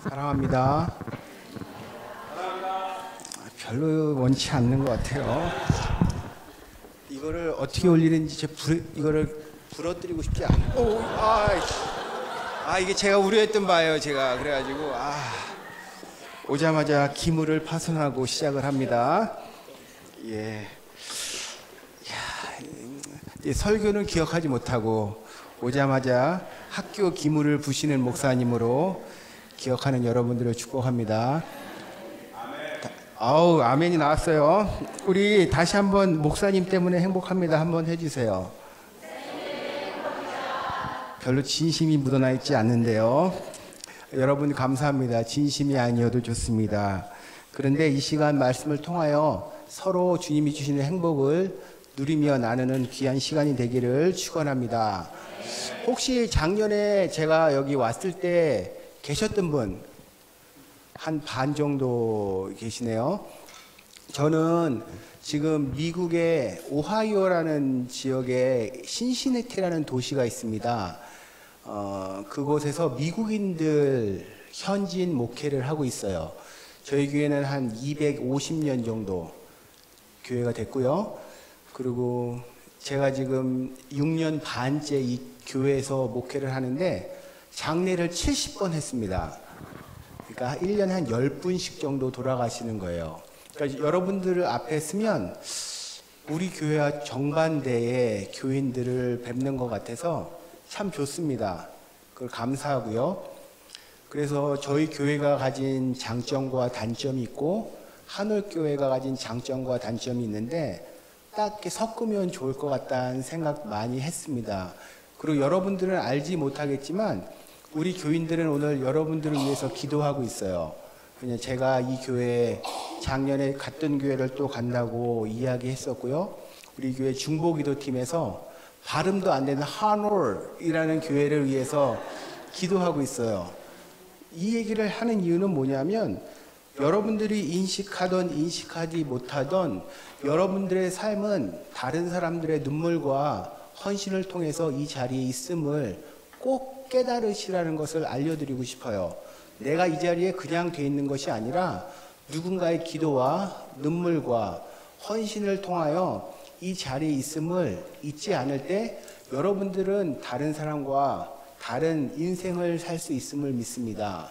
사랑합니다. 별로 원치 않는 것 같아요. 이거를 어떻게 올리는지 이거를 부러뜨리고 싶지 않고. 이게 제가 우려했던 바예요. 제가 그래가지고 오자마자 기물을 파손하고 시작을 합니다. 설교는 기억하지 못하고 오자마자 학교 기물을 부시는 목사님으로 기억하는 여러분들을 축복합니다. 아멘이 나왔어요. 우리 다시 한번 목사님 때문에 행복합니다. 한번 해주세요. 별로 진심이 묻어나 있지 않는데요. 여러분 감사합니다. 진심이 아니어도 좋습니다. 그런데 이 시간 말씀을 통하여 서로 주님이 주시는 행복을 누리며 나누는 귀한 시간이 되기를 축원합니다. 혹시 작년에 제가 여기 왔을 때 계셨던 분 한 반 정도 계시네요. 저는 지금 미국의 오하이오라는 지역에 신시내티라는 도시가 있습니다. 그곳에서 미국인들 현지인 목회를 하고 있어요. 저희 교회는 한 250년 정도 교회가 됐고요. 그리고 제가 지금 6년 반째 이 교회에서 목회를 하는데 장례를 70번 했습니다. 그러니까 1년에 한 10분씩 정도 돌아가시는 거예요. 그러니까 여러분들 앞에 서면 우리 교회와 정반대의 교인들을 뵙는 것 같아서 참 좋습니다. 그걸 감사하고요. 그래서 저희 교회가 가진 장점과 단점이 있고 한올교회가 가진 장점과 단점이 있는데 딱 이렇게 섞으면 좋을 것 같다는 생각 많이 했습니다. 그리고 여러분들은 알지 못하겠지만 우리 교인들은 오늘 여러분들을 위해서 기도하고 있어요. 그냥 제가 이 교회 작년에 갔던 교회를 또 간다고 이야기했었고요. 우리 교회 중보기도팀에서 발음도 안 되는 한올이라는 교회를 위해서 기도하고 있어요. 이 얘기를 하는 이유는 뭐냐면 여러분들이 인식하던 인식하지 못하던 여러분들의 삶은 다른 사람들의 눈물과 헌신을 통해서 이 자리에 있음을 꼭 깨달으시라는 것을 알려드리고 싶어요. 내가 이 자리에 그냥 돼 있는 것이 아니라 누군가의 기도와 눈물과 헌신을 통하여 이 자리에 있음을 잊지 않을 때 여러분들은 다른 사람과 다른 인생을 살 수 있음을 믿습니다.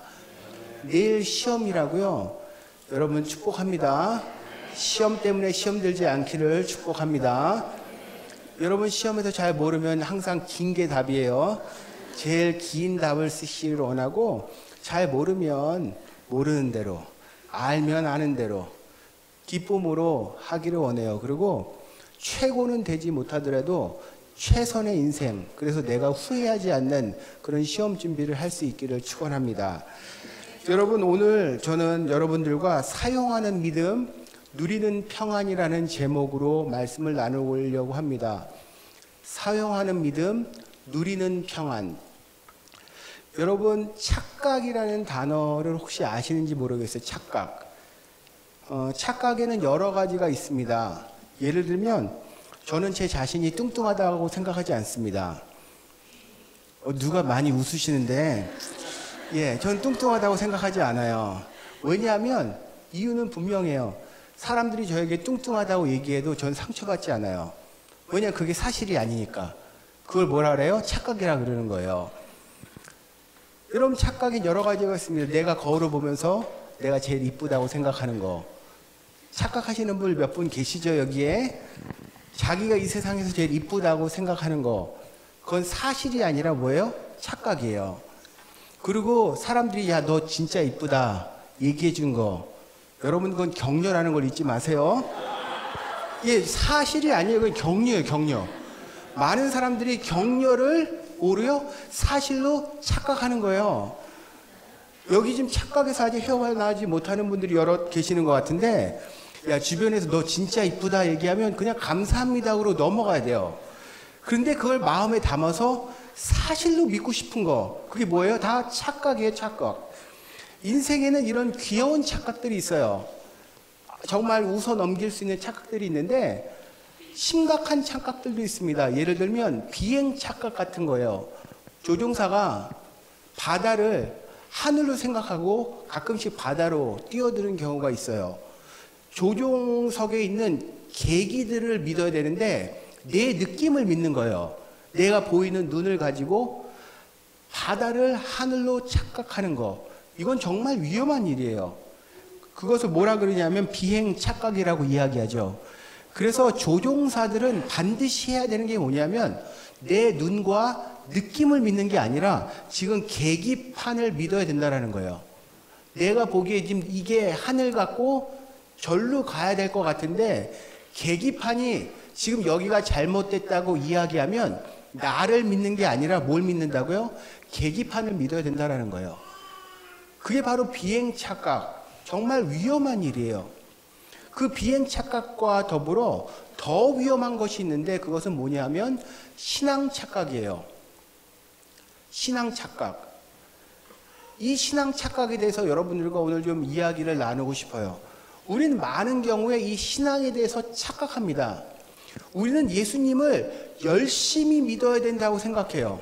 내일 시험이라고요. 여러분 축복합니다. 시험 때문에 시험 들지 않기를 축복합니다. 여러분 시험에서 잘 모르면 항상 긴 게 답이에요. 제일 긴 답을 쓰시기를 원하고 잘 모르면 모르는 대로 알면 아는 대로 기쁨으로 하기를 원해요. 그리고 최고는 되지 못하더라도 최선의 인생, 그래서 내가 후회하지 않는 그런 시험 준비를 할 수 있기를 축원합니다. 여러분 오늘 저는 여러분들과 사용하는 믿음, 누리는 평안이라는 제목으로 말씀을 나누려고 합니다. 사용하는 믿음, 누리는 평안. 여러분 착각이라는 단어를 혹시 아시는지 모르겠어요. 착각. 착각에는 여러 가지가 있습니다. 예를 들면 저는 제 자신이 뚱뚱하다고 생각하지 않습니다. 누가 많이 웃으시는데 저는 뚱뚱하다고 생각하지 않아요. 왜냐하면 이유는 분명해요. 사람들이 저에게 뚱뚱하다고 얘기해도 전 상처받지 않아요. 왜냐하면 그게 사실이 아니니까. 그걸 뭐라 그래요? 착각이라 그러는 거예요. 여러분 착각이 여러 가지가 있습니다. 내가 거울을 보면서 내가 제일 이쁘다고 생각하는 거. 착각하시는 분 몇 분 계시죠 여기에? 자기가 이 세상에서 제일 이쁘다고 생각하는 거. 그건 사실이 아니라 뭐예요? 착각이에요. 그리고 사람들이 야 너 진짜 이쁘다 얘기해 준 거. 여러분 그건 격려라는 걸 잊지 마세요. 사실이 아니에요. 그건 격려예요. 격려. 많은 사람들이 격려를 오히려 사실로 착각하는 거예요. 여기 지금 착각에서 아직 헤어나지 못하는 분들이 여러 계시는 것 같은데 야 주변에서 너 진짜 이쁘다 얘기하면 그냥 감사합니다로 넘어가야 돼요. 그런데 그걸 마음에 담아서 사실로 믿고 싶은 거, 그게 뭐예요? 다 착각이에요. 착각. 인생에는 이런 귀여운 착각들이 있어요. 정말 웃어 넘길 수 있는 착각들이 있는데 심각한 착각들도 있습니다. 예를 들면 비행 착각 같은 거예요. 조종사가 바다를 하늘로 생각하고 가끔씩 바다로 뛰어드는 경우가 있어요. 조종석에 있는 계기들을 믿어야 되는데 내 느낌을 믿는 거예요. 내가 보이는 눈을 가지고 바다를 하늘로 착각하는 거. 이건 정말 위험한 일이에요. 그것을 뭐라 그러냐면 비행 착각이라고 이야기하죠. 그래서 조종사들은 반드시 해야 되는 게 뭐냐면 내 눈과 느낌을 믿는 게 아니라 지금 계기판을 믿어야 된다는 거예요. 내가 보기에 지금 이게 하늘 같고 절로 가야 될 것 같은데 계기판이 지금 여기가 잘못됐다고 이야기하면 나를 믿는 게 아니라 뭘 믿는다고요? 계기판을 믿어야 된다는 거예요. 그게 바로 비행 착각. 정말 위험한 일이에요. 그 비행 착각과 더불어 더 위험한 것이 있는데 그것은 뭐냐면 신앙 착각이에요. 신앙 착각. 이 신앙 착각에 대해서 여러분들과 오늘 좀 이야기를 나누고 싶어요. 우리는 많은 경우에 이 신앙에 대해서 착각합니다. 우리는 예수님을 열심히 믿어야 된다고 생각해요.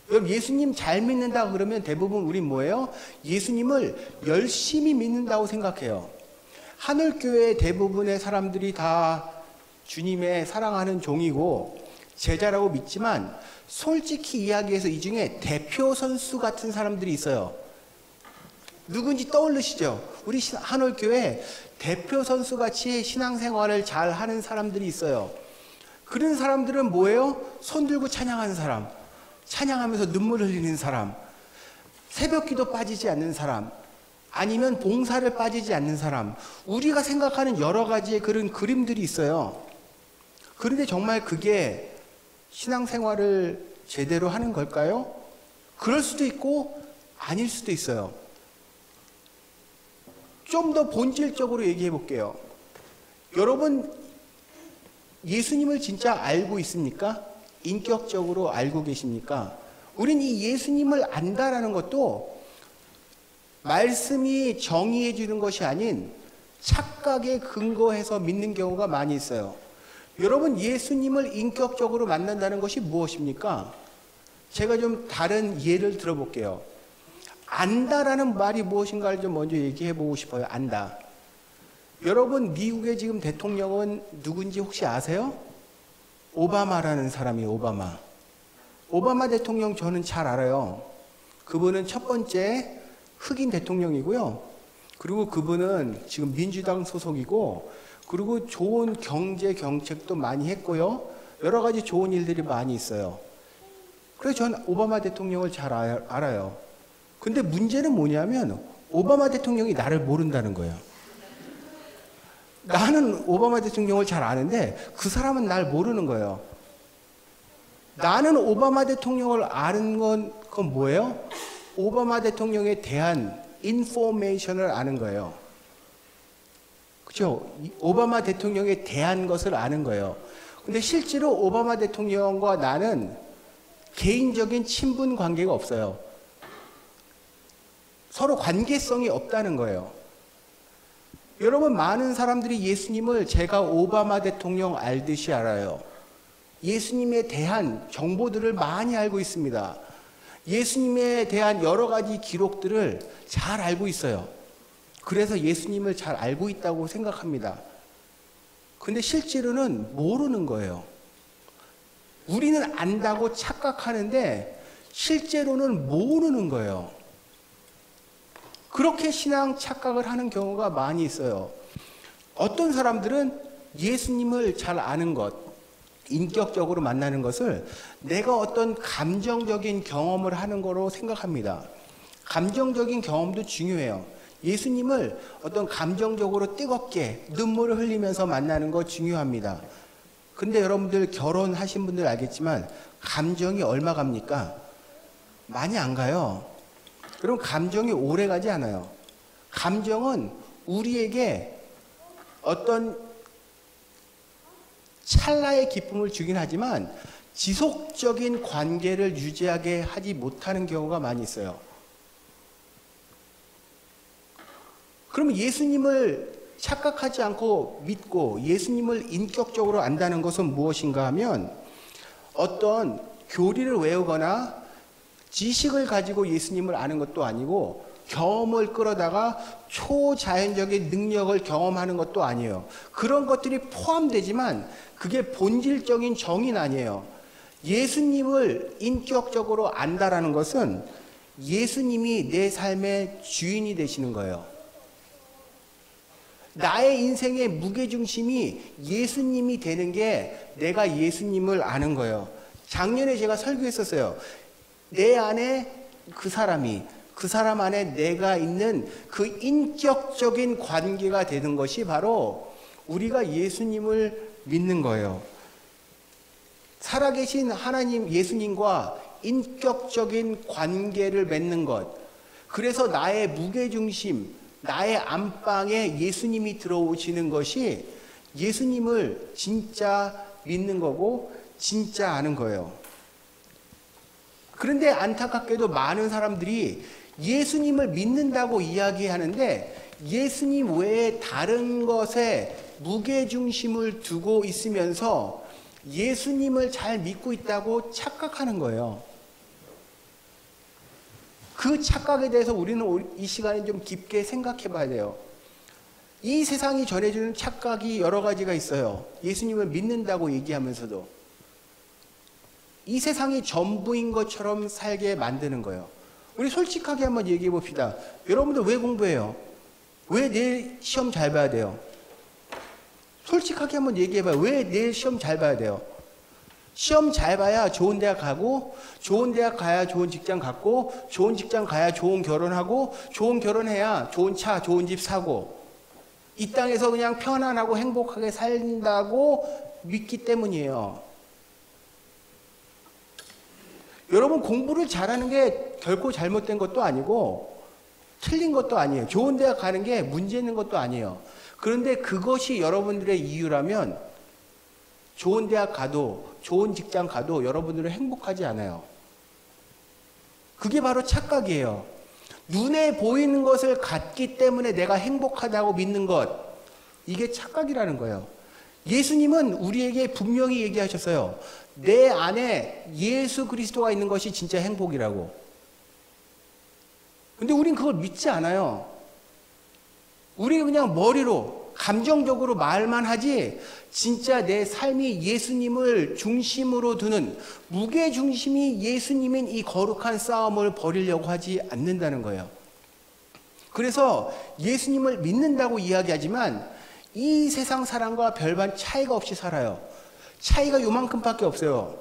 여러분 예수님 잘 믿는다 그러면 대부분 우린 뭐예요? 예수님을 열심히 믿는다고 생각해요. 하늘교회 대부분의 사람들이 다 주님의 사랑하는 종이고 제자라고 믿지만 솔직히 이야기해서 이 중에 대표 선수 같은 사람들이 있어요. 누군지 떠오르시죠? 우리 하늘교회 대표 선수 같이 신앙생활을 잘 하는 사람들이 있어요. 그런 사람들은 뭐예요? 손 들고 찬양하는 사람, 찬양하면서 눈물 흘리는 사람, 새벽기도 빠지지 않는 사람, 아니면 봉사를 빠지지 않는 사람, 우리가 생각하는 여러 가지의 그런 그림들이 있어요. 그런데 정말 그게 신앙생활을 제대로 하는 걸까요? 그럴 수도 있고 아닐 수도 있어요. 좀 더 본질적으로 얘기해 볼게요. 여러분 예수님을 진짜 알고 있습니까? 인격적으로 알고 계십니까? 우린 이 예수님을 안다라는 것도 말씀이 정의해 주는 것이 아닌 착각에 근거해서 믿는 경우가 많이 있어요. 여러분 예수님을 인격적으로 만난다는 것이 무엇입니까? 제가 좀 다른 예를 들어볼게요. 안다라는 말이 무엇인가를 좀 먼저 얘기해 보고 싶어요. 안다. 여러분 미국의 지금 대통령은 누군지 혹시 아세요? 오바마라는 사람이에요. 오바마. 오바마 대통령 저는 잘 알아요. 그분은 첫 번째 흑인 대통령이고요. 그리고 그분은 지금 민주당 소속이고 그리고 좋은 경제 정책도 많이 했고요. 여러 가지 좋은 일들이 많이 있어요. 그래서 저는 오바마 대통령을 잘 알아요. 근데 문제는 뭐냐면 오바마 대통령이 나를 모른다는 거예요. 나는 오바마 대통령을 잘 아는데 그 사람은 날 모르는 거예요. 나는 오바마 대통령을 아는 건 뭐예요? 오바마 대통령에 대한 인포메이션을 아는 거예요. 그렇죠? 오바마 대통령에 대한 것을 아는 거예요. 근데 실제로 오바마 대통령과 나는 개인적인 친분 관계가 없어요. 서로 관계성이 없다는 거예요. 여러분 많은 사람들이 예수님을 제가 오바마 대통령 알듯이 알아요. 예수님에 대한 정보들을 많이 알고 있습니다. 예수님에 대한 여러 가지 기록들을 잘 알고 있어요. 그래서 예수님을 잘 알고 있다고 생각합니다. 근데 실제로는 모르는 거예요. 우리는 안다고 착각하는데 실제로는 모르는 거예요. 그렇게 신앙 착각을 하는 경우가 많이 있어요. 어떤 사람들은 예수님을 잘 아는 것, 인격적으로 만나는 것을 내가 어떤 감정적인 경험을 하는 거로 생각합니다. 감정적인 경험도 중요해요. 예수님을 어떤 감정적으로 뜨겁게 눈물을 흘리면서 만나는 거 중요합니다. 근데 여러분들 결혼하신 분들 알겠지만 감정이 얼마 갑니까? 많이 안 가요. 그럼 감정이 오래 가지 않아요. 감정은 우리에게 어떤 찰나의 기쁨을 주긴 하지만 지속적인 관계를 유지하게 하지 못하는 경우가 많이 있어요. 그러면 예수님을 착각하지 않고 믿고 예수님을 인격적으로 안다는 것은 무엇인가 하면 어떤 교리를 외우거나 지식을 가지고 예수님을 아는 것도 아니고 경험을 끌어다가 초자연적인 능력을 경험하는 것도 아니에요. 그런 것들이 포함되지만 그게 본질적인 정의는 아니에요. 예수님을 인격적으로 안다라는 것은 예수님이 내 삶의 주인이 되시는 거예요. 나의 인생의 무게중심이 예수님이 되는 게 내가 예수님을 아는 거예요. 작년에 제가 설교했었어요. 내 안에 그 사람 안에 내가 있는 그 인격적인 관계가 되는 것이 바로 우리가 예수님을 믿는 거예요. 살아계신 하나님 예수님과 인격적인 관계를 맺는 것. 그래서 나의 무게중심, 나의 안방에 예수님이 들어오시는 것이 예수님을 진짜 믿는 거고 진짜 아는 거예요. 그런데 안타깝게도 많은 사람들이 예수님을 믿는다고 이야기하는데 예수님 외에 다른 것에 무게중심을 두고 있으면서 예수님을 잘 믿고 있다고 착각하는 거예요. 그 착각에 대해서 우리는 이 시간에 좀 깊게 생각해 봐야 돼요. 이 세상이 전해주는 착각이 여러 가지가 있어요. 예수님을 믿는다고 얘기하면서도 이 세상이 전부인 것처럼 살게 만드는 거예요. 우리 솔직하게 한번 얘기해 봅시다. 여러분들 왜 공부해요? 왜 내일 시험 잘 봐야 돼요? 솔직하게 한번 얘기해 봐요. 왜 내일 시험 잘 봐야 돼요? 시험 잘 봐야 좋은 대학 가고, 좋은 대학 가야 좋은 직장 갖고, 좋은 직장 가야 좋은 결혼하고, 좋은 결혼해야 좋은 차, 좋은 집 사고, 이 땅에서 그냥 편안하고 행복하게 살린다고 믿기 때문이에요. 여러분, 공부를 잘하는 게 결코 잘못된 것도 아니고 틀린 것도 아니에요. 좋은 대학 가는 게 문제 있는 것도 아니에요. 그런데 그것이 여러분들의 이유라면 좋은 대학 가도 좋은 직장 가도 여러분들은 행복하지 않아요. 그게 바로 착각이에요. 눈에 보이는 것을 갖기 때문에 내가 행복하다고 믿는 것, 이게 착각이라는 거예요. 예수님은 우리에게 분명히 얘기하셨어요. 내 안에 예수 그리스도가 있는 것이 진짜 행복이라고. 근데 우린 그걸 믿지 않아요. 우리는 그냥 머리로 감정적으로 말만 하지 진짜 내 삶이 예수님을 중심으로 두는, 무게중심이 예수님인 이 거룩한 싸움을 벌이려고 하지 않는다는 거예요. 그래서 예수님을 믿는다고 이야기하지만 이 세상 사람과 별반 차이가 없이 살아요. 차이가 요만큼밖에 없어요.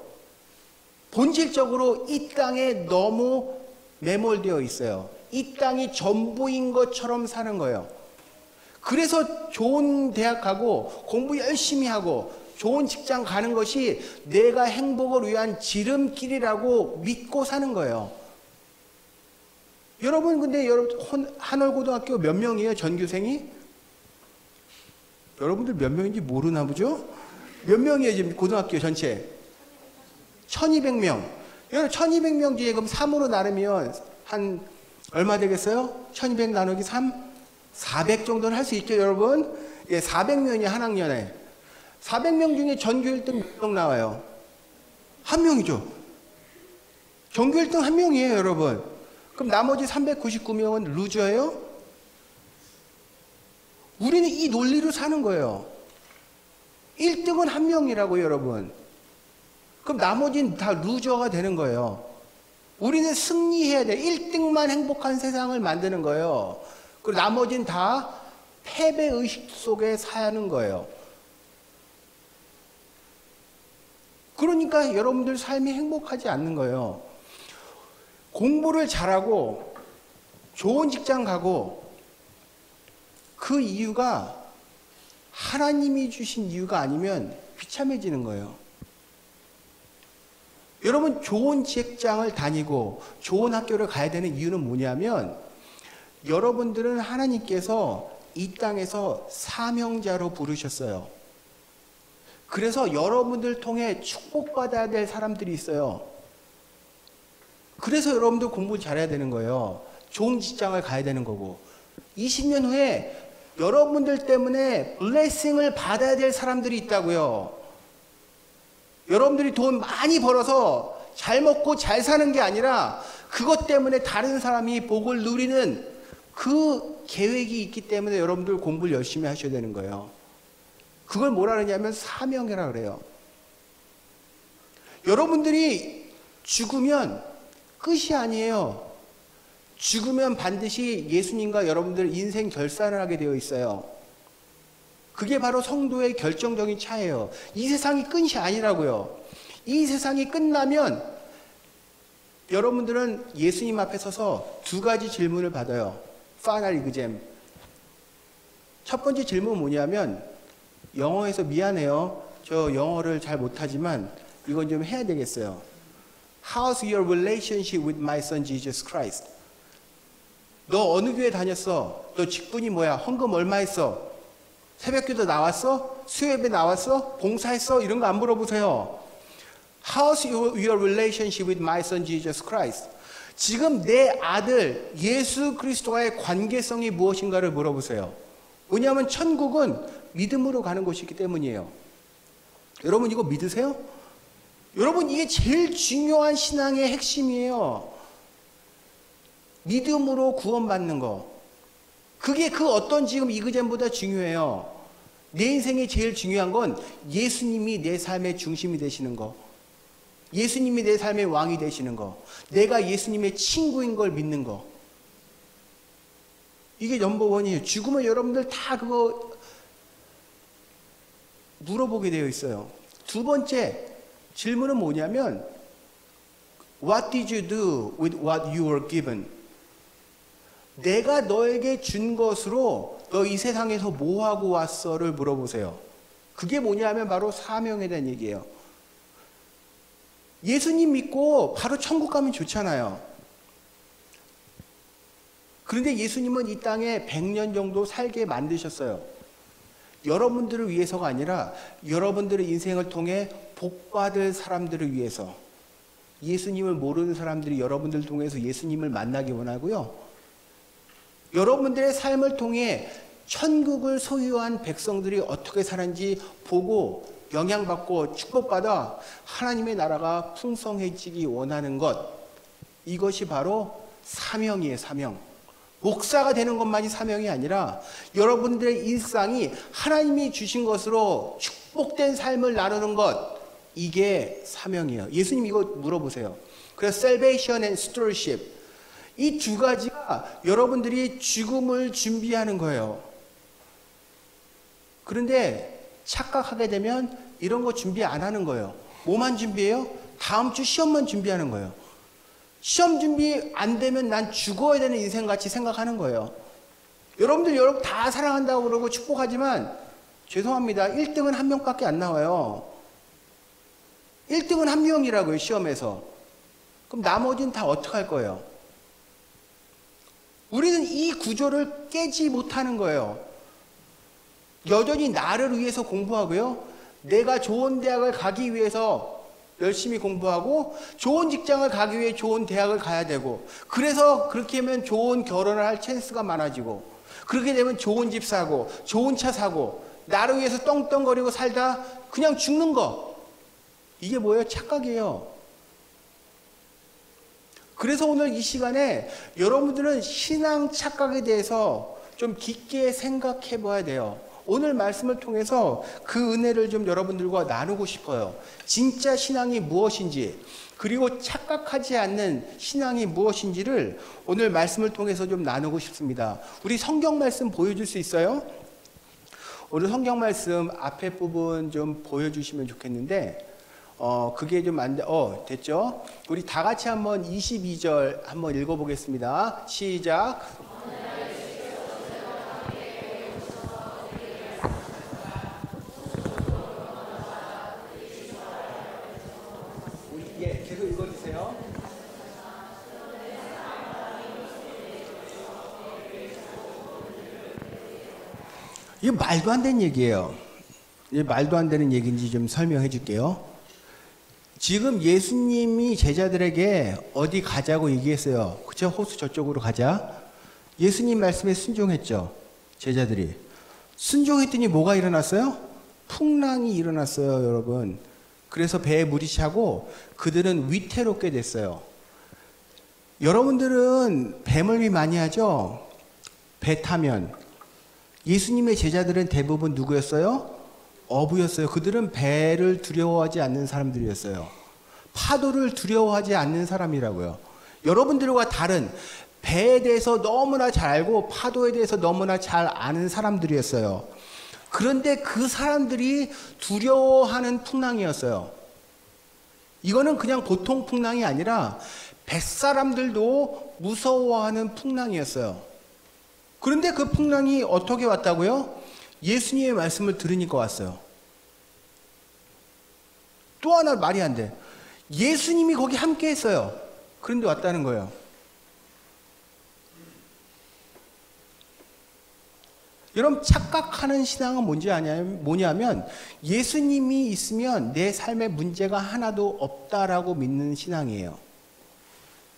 본질적으로 이 땅에 너무 매몰되어 있어요. 이 땅이 전부인 것처럼 사는 거예요. 그래서 좋은 대학 가고 공부 열심히 하고 좋은 직장 가는 것이 내가 행복을 위한 지름길이라고 믿고 사는 거예요. 여러분, 근데 한월고등학교 몇 명이에요, 전교생이? 여러분들 몇 명인지 모르나 보죠? 몇 명이에요, 지금 고등학교 전체? 1200명. 여러분, 1200명 중에 그럼 3으로 나누면 한 얼마 되겠어요? 1200 나누기 3? 400 정도는 할 수 있죠, 여러분? 예, 400명이 한 학년에. 400명 중에 전교 1등 몇 명 나와요? 한 명이죠. 전교 1등 한 명이에요, 여러분. 그럼 나머지 399명은 루저예요? 우리는 이 논리로 사는 거예요. 1등은 한 명이라고요, 여러분. 그럼 나머지는 다 루저가 되는 거예요. 우리는 승리해야 돼. 1등만 행복한 세상을 만드는 거예요. 그리고 나머지는 다 패배의식 속에 사는 거예요. 그러니까 여러분들 삶이 행복하지 않는 거예요. 공부를 잘하고 좋은 직장 가고 그 이유가 하나님이 주신 이유가 아니면 비참해지는 거예요. 여러분, 좋은 직장을 다니고 좋은 학교를 가야 되는 이유는 뭐냐면 여러분들은 하나님께서 이 땅에서 사명자로 부르셨어요. 그래서 여러분들 통해 축복받아야 될 사람들이 있어요. 그래서 여러분들 공부 잘해야 되는 거예요. 좋은 직장을 가야 되는 거고 20년 후에 여러분들 때문에 블레싱을 받아야 될 사람들이 있다고요. 여러분들이 돈 많이 벌어서 잘 먹고 잘 사는 게 아니라 그것 때문에 다른 사람이 복을 누리는 그 계획이 있기 때문에 여러분들 공부를 열심히 하셔야 되는 거예요. 그걸 뭐라 그러냐면 사명이라 그래요. 여러분들이 죽으면 끝이 아니에요. 죽으면 반드시 예수님과 여러분들 인생 결산을 하게 되어 있어요. 그게 바로 성도의 결정적인 차이예요. 이 세상이 끝이 아니라고요. 이 세상이 끝나면 여러분들은 예수님 앞에 서서 두 가지 질문을 받아요. 파이널 이그잼. 첫 번째 질문은 뭐냐면, 영어에서 미안해요. 저 영어를 잘 못하지만 이건 좀 해야 되겠어요. How's your relationship with my son Jesus Christ? 너 어느 교회 다녔어? 너 직분이 뭐야? 헌금 얼마 했어? 새벽기도 나왔어? 수요예배 나왔어? 봉사했어? 이런 거 안 물어보세요. How's your relationship with my son Jesus Christ? 지금 내 아들 예수 그리스도와의 관계성이 무엇인가를 물어보세요. 왜냐하면 천국은 믿음으로 가는 곳이기 때문이에요. 여러분 이거 믿으세요? 여러분 이게 제일 중요한 신앙의 핵심이에요. 믿음으로 구원받는 거. 그게 그 어떤 지금 이그잼보다 중요해요. 내 인생에 제일 중요한 건 예수님이 내 삶의 중심이 되시는 거. 예수님이 내 삶의 왕이 되시는 거. 내가 예수님의 친구인 걸 믿는 거. 이게 넘버원이에요. 죽으면 여러분들 다 그거 물어보게 되어 있어요. 두 번째 질문은 뭐냐면 What did you do with what you were given? 내가 너에게 준 것으로 너 이 세상에서 뭐 하고 왔어를 물어보세요. 그게 뭐냐면 바로 사명에 대한 얘기예요. 예수님 믿고 바로 천국 가면 좋잖아요. 그런데 예수님은 이 땅에 100년 정도 살게 만드셨어요. 여러분들을 위해서가 아니라 여러분들의 인생을 통해 복받을 사람들을 위해서. 예수님을 모르는 사람들이 여러분들을 통해서 예수님을 만나기 원하고요. 여러분들의 삶을 통해 천국을 소유한 백성들이 어떻게 사는지 보고 영향받고 축복받아 하나님의 나라가 풍성해지기 원하는 것. 이것이 바로 사명이에요. 사명. 목사가 되는 것만이 사명이 아니라 여러분들의 일상이 하나님이 주신 것으로 축복된 삶을 나누는 것. 이게 사명이에요. 예수님 이거 물어보세요. 그래서 salvation and stewardship. 이 두 가지가 여러분들이 죽음을 준비하는 거예요. 그런데 착각하게 되면 이런 거 준비 안 하는 거예요. 뭐만 준비해요? 다음 주 시험만 준비하는 거예요. 시험 준비 안 되면 난 죽어야 되는 인생같이 생각하는 거예요. 여러분 다 사랑한다고 그러고 축복하지만 죄송합니다. 1등은 한 명밖에 안 나와요. 1등은 한 명이라고요. 시험에서. 그럼 나머지는 다 어떻게 할 거예요? 우리는 이 구조를 깨지 못하는 거예요. 여전히 나를 위해서 공부하고요. 내가 좋은 대학을 가기 위해서 열심히 공부하고 좋은 직장을 가기 위해 좋은 대학을 가야 되고 그래서 그렇게 하면 좋은 결혼을 할 찬스가 많아지고 그렇게 되면 좋은 집 사고 좋은 차 사고 나를 위해서 떵떵거리고 살다 그냥 죽는 거. 이게 뭐예요? 착각이에요. 그래서 오늘 이 시간에 여러분들은 신앙 착각에 대해서 좀 깊게 생각해 봐야 돼요. 오늘 말씀을 통해서 그 은혜를 좀 여러분들과 나누고 싶어요. 진짜 신앙이 무엇인지 그리고 착각하지 않는 신앙이 무엇인지를 오늘 말씀을 통해서 좀 나누고 싶습니다. 우리 성경 말씀 보여줄 수 있어요? 오늘 성경 말씀 앞에 부분 좀 보여주시면 좋겠는데 그게 좀 안 돼. 됐죠? 우리 다 같이 한번 22절 한번 읽어보겠습니다. 시작. 계속 읽어주세요. 이거 말도 안 되는 얘기예요. 이게 말도 안 되는 얘기인지 좀 설명해 줄게요. 지금 예수님이 제자들에게 어디 가자고 얘기했어요. 그쵸? 호수 저쪽으로 가자. 예수님 말씀에 순종했죠. 제자들이. 순종했더니 뭐가 일어났어요? 풍랑이 일어났어요, 여러분. 그래서 배에 물이 차고 그들은 위태롭게 됐어요. 여러분들은 배멀미 많이 하죠? 배 타면. 예수님의 제자들은 대부분 누구였어요? 어부였어요. 그들은 배를 두려워하지 않는 사람들이었어요. 파도를 두려워하지 않는 사람이라고요. 여러분들과 다른 배에 대해서 너무나 잘 알고 파도에 대해서 너무나 잘 아는 사람들이었어요. 그런데 그 사람들이 두려워하는 풍랑이었어요. 이거는 그냥 보통 풍랑이 아니라 뱃사람들도 무서워하는 풍랑이었어요. 그런데 그 풍랑이 어떻게 왔다고요? 예수님의 말씀을 들으니까 왔어요. 또 하나 말이 안 돼. 예수님이 거기 함께 했어요. 그런데 왔다는 거예요. 여러분, 착각하는 신앙은 뭐냐면 예수님이 있으면 내 삶에 문제가 하나도 없다라고 믿는 신앙이에요.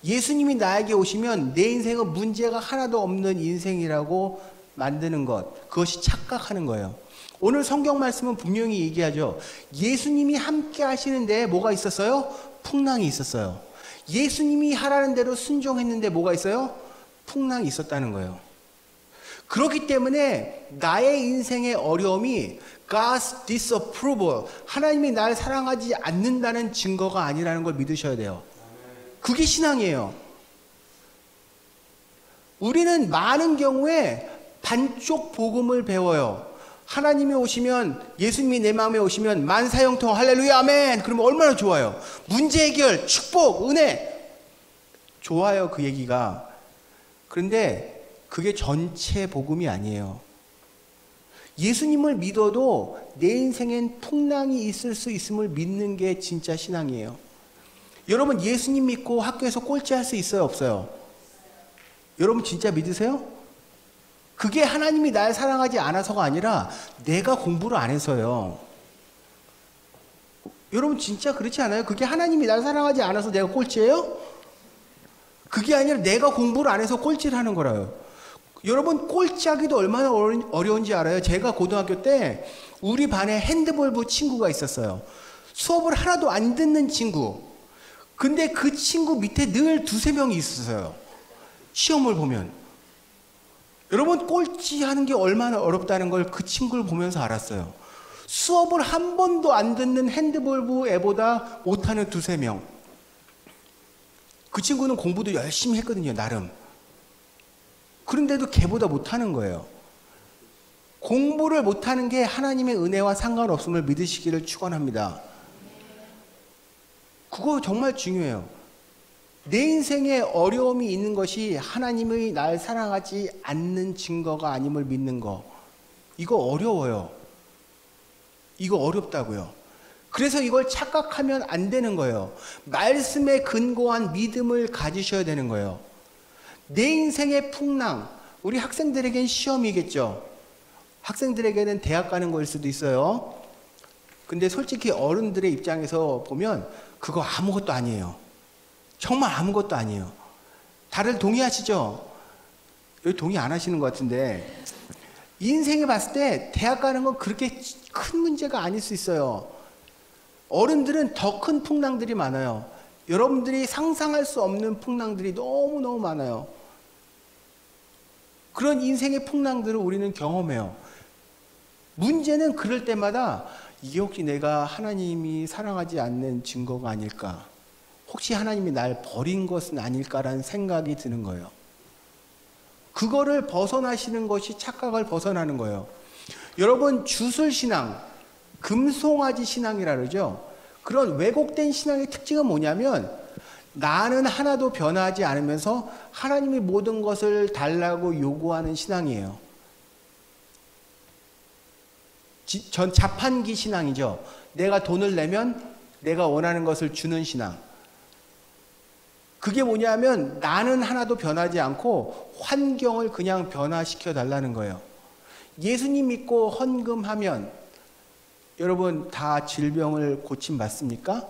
예수님이 나에게 오시면 내 인생은 문제가 하나도 없는 인생이라고 만드는 것, 그것이 착각하는 거예요. 오늘 성경 말씀은 분명히 얘기하죠. 예수님이 함께 하시는데 뭐가 있었어요? 풍랑이 있었어요. 예수님이 하라는 대로 순종했는데 뭐가 있어요? 풍랑이 있었다는 거예요. 그렇기 때문에 나의 인생의 어려움이 God's disapproval, 하나님이 나를 사랑하지 않는다는 증거가 아니라는 걸 믿으셔야 돼요. 그게 신앙이에요. 우리는 많은 경우에 반쪽 복음을 배워요. 하나님이 오시면, 예수님이 내 마음에 오시면 만사형통 할렐루야 아멘 그러면 얼마나 좋아요. 문제 해결, 축복, 은혜 좋아요, 그 얘기가. 그런데 그게 전체 복음이 아니에요. 예수님을 믿어도 내 인생엔 풍랑이 있을 수 있음을 믿는 게 진짜 신앙이에요. 여러분, 예수님 믿고 학교에서 꼴찌할 수 있어요, 없어요? 여러분 진짜 믿으세요? 그게 하나님이 날 사랑하지 않아서가 아니라 내가 공부를 안 해서요. 여러분 진짜 그렇지 않아요? 그게 하나님이 날 사랑하지 않아서 내가 꼴찌예요? 그게 아니라 내가 공부를 안 해서 꼴찌를 하는 거라요. 여러분, 꼴찌하기도 얼마나 어려운지 알아요? 제가 고등학교 때 우리 반에 핸드볼부 친구가 있었어요. 수업을 하나도 안 듣는 친구. 근데 그 친구 밑에 늘 두세 명이 있었어요. 시험을 보면. 여러분, 꼴찌하는 게 얼마나 어렵다는 걸 그 친구를 보면서 알았어요. 수업을 한 번도 안 듣는 핸드볼부 애보다 못하는 두세 명. 그 친구는 공부도 열심히 했거든요, 나름. 그런데도 걔보다 못하는 거예요. 공부를 못하는 게 하나님의 은혜와 상관없음을 믿으시기를 축원합니다. 그거 정말 중요해요. 내 인생에 어려움이 있는 것이 하나님의 날 사랑하지 않는 증거가 아님을 믿는 거. 이거 어려워요. 이거 어렵다고요. 그래서 이걸 착각하면 안 되는 거예요. 말씀에 근거한 믿음을 가지셔야 되는 거예요. 내 인생의 풍랑, 우리 학생들에겐 시험이겠죠. 학생들에게는 대학 가는 거일 수도 있어요. 근데 솔직히 어른들의 입장에서 보면 그거 아무것도 아니에요. 정말 아무것도 아니에요. 다들 동의하시죠? 여기 동의 안 하시는 것 같은데, 인생에 봤을 때 대학 가는 건 그렇게 큰 문제가 아닐 수 있어요. 어른들은 더 큰 풍랑들이 많아요. 여러분들이 상상할 수 없는 풍랑들이 너무너무 많아요. 그런 인생의 풍랑들을 우리는 경험해요. 문제는 그럴 때마다 이게 혹시 내가 하나님이 사랑하지 않는 증거가 아닐까? 혹시 하나님이 날 버린 것은 아닐까라는 생각이 드는 거예요. 그거를 벗어나시는 것이 착각을 벗어나는 거예요. 여러분, 주술신앙, 금송아지 신앙이라 그러죠. 그런 왜곡된 신앙의 특징은 뭐냐면 나는 하나도 변하지 않으면서 하나님이 모든 것을 달라고 요구하는 신앙이에요. 전 자판기 신앙이죠. 내가 돈을 내면 내가 원하는 것을 주는 신앙. 그게 뭐냐면 나는 하나도 변하지 않고 환경을 그냥 변화시켜 달라는 거예요. 예수님 믿고 헌금하면 여러분 다 질병을 고침받습니까?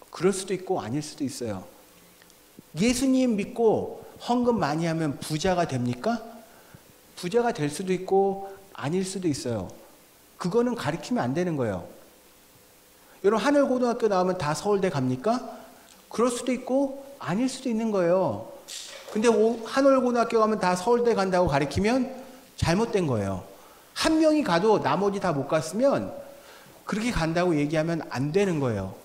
그럴 수도 있고 아닐 수도 있어요. 예수님 믿고 헌금 많이 하면 부자가 됩니까? 부자가 될 수도 있고 아닐 수도 있어요. 그거는 가리키면 안 되는 거예요. 여러분 하늘고등학교 나오면 다 서울대 갑니까? 그럴 수도 있고 아닐 수도 있는 거예요. 근데 하늘고등학교 가면 다 서울대 간다고 가리키면 잘못된 거예요. 한 명이 가도 나머지 다 못 갔으면 그렇게 간다고 얘기하면 안 되는 거예요.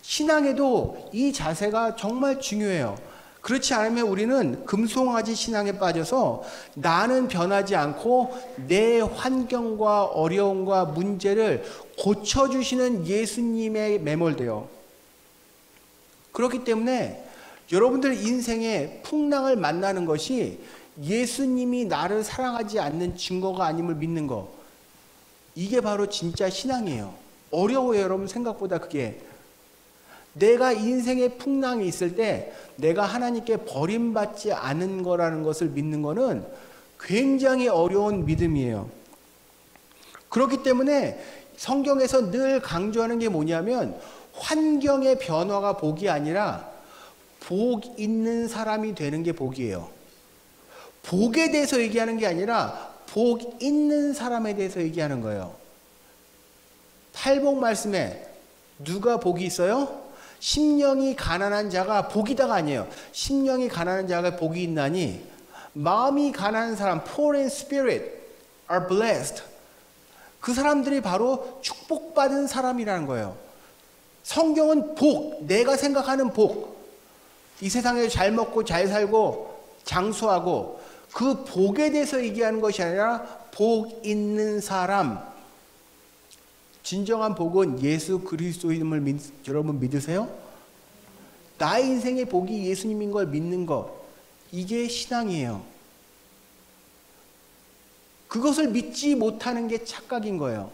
신앙에도 이 자세가 정말 중요해요. 그렇지 않으면 우리는 금송아지 신앙에 빠져서 나는 변하지 않고 내 환경과 어려움과 문제를 고쳐주시는 예수님에 매몰돼요. 그렇기 때문에 여러분들 인생에 풍랑을 만나는 것이 예수님이 나를 사랑하지 않는 증거가 아님을 믿는 거, 이게 바로 진짜 신앙이에요. 어려워요, 여러분. 생각보다 그게. 내가 인생에 풍랑이 있을 때 내가 하나님께 버림받지 않은 거라는 것을 믿는 거는 굉장히 어려운 믿음이에요. 그렇기 때문에 성경에서 늘 강조하는 게 뭐냐면 환경의 변화가 복이 아니라 복 있는 사람이 되는 게 복이에요. 복에 대해서 얘기하는 게 아니라 복 있는 사람에 대해서 얘기하는 거예요. 팔복 말씀에 누가 복이 있어요? 심령이 가난한 자가 복이다가 아니에요. 심령이 가난한 자가 복이 있나니 마음이 가난한 사람, poor in spirit are blessed. 그 사람들이 바로 축복받은 사람이라는 거예요. 성경은 복, 내가 생각하는 복, 이 세상에 잘 먹고 잘 살고 장수하고 그 복에 대해서 얘기하는 것이 아니라 복 있는 사람. 진정한 복은 예수 그리스도임을 여러분 믿으세요? 나의 인생의 복이 예수님인 걸 믿는 것, 이게 신앙이에요. 그것을 믿지 못하는 게 착각인 거예요.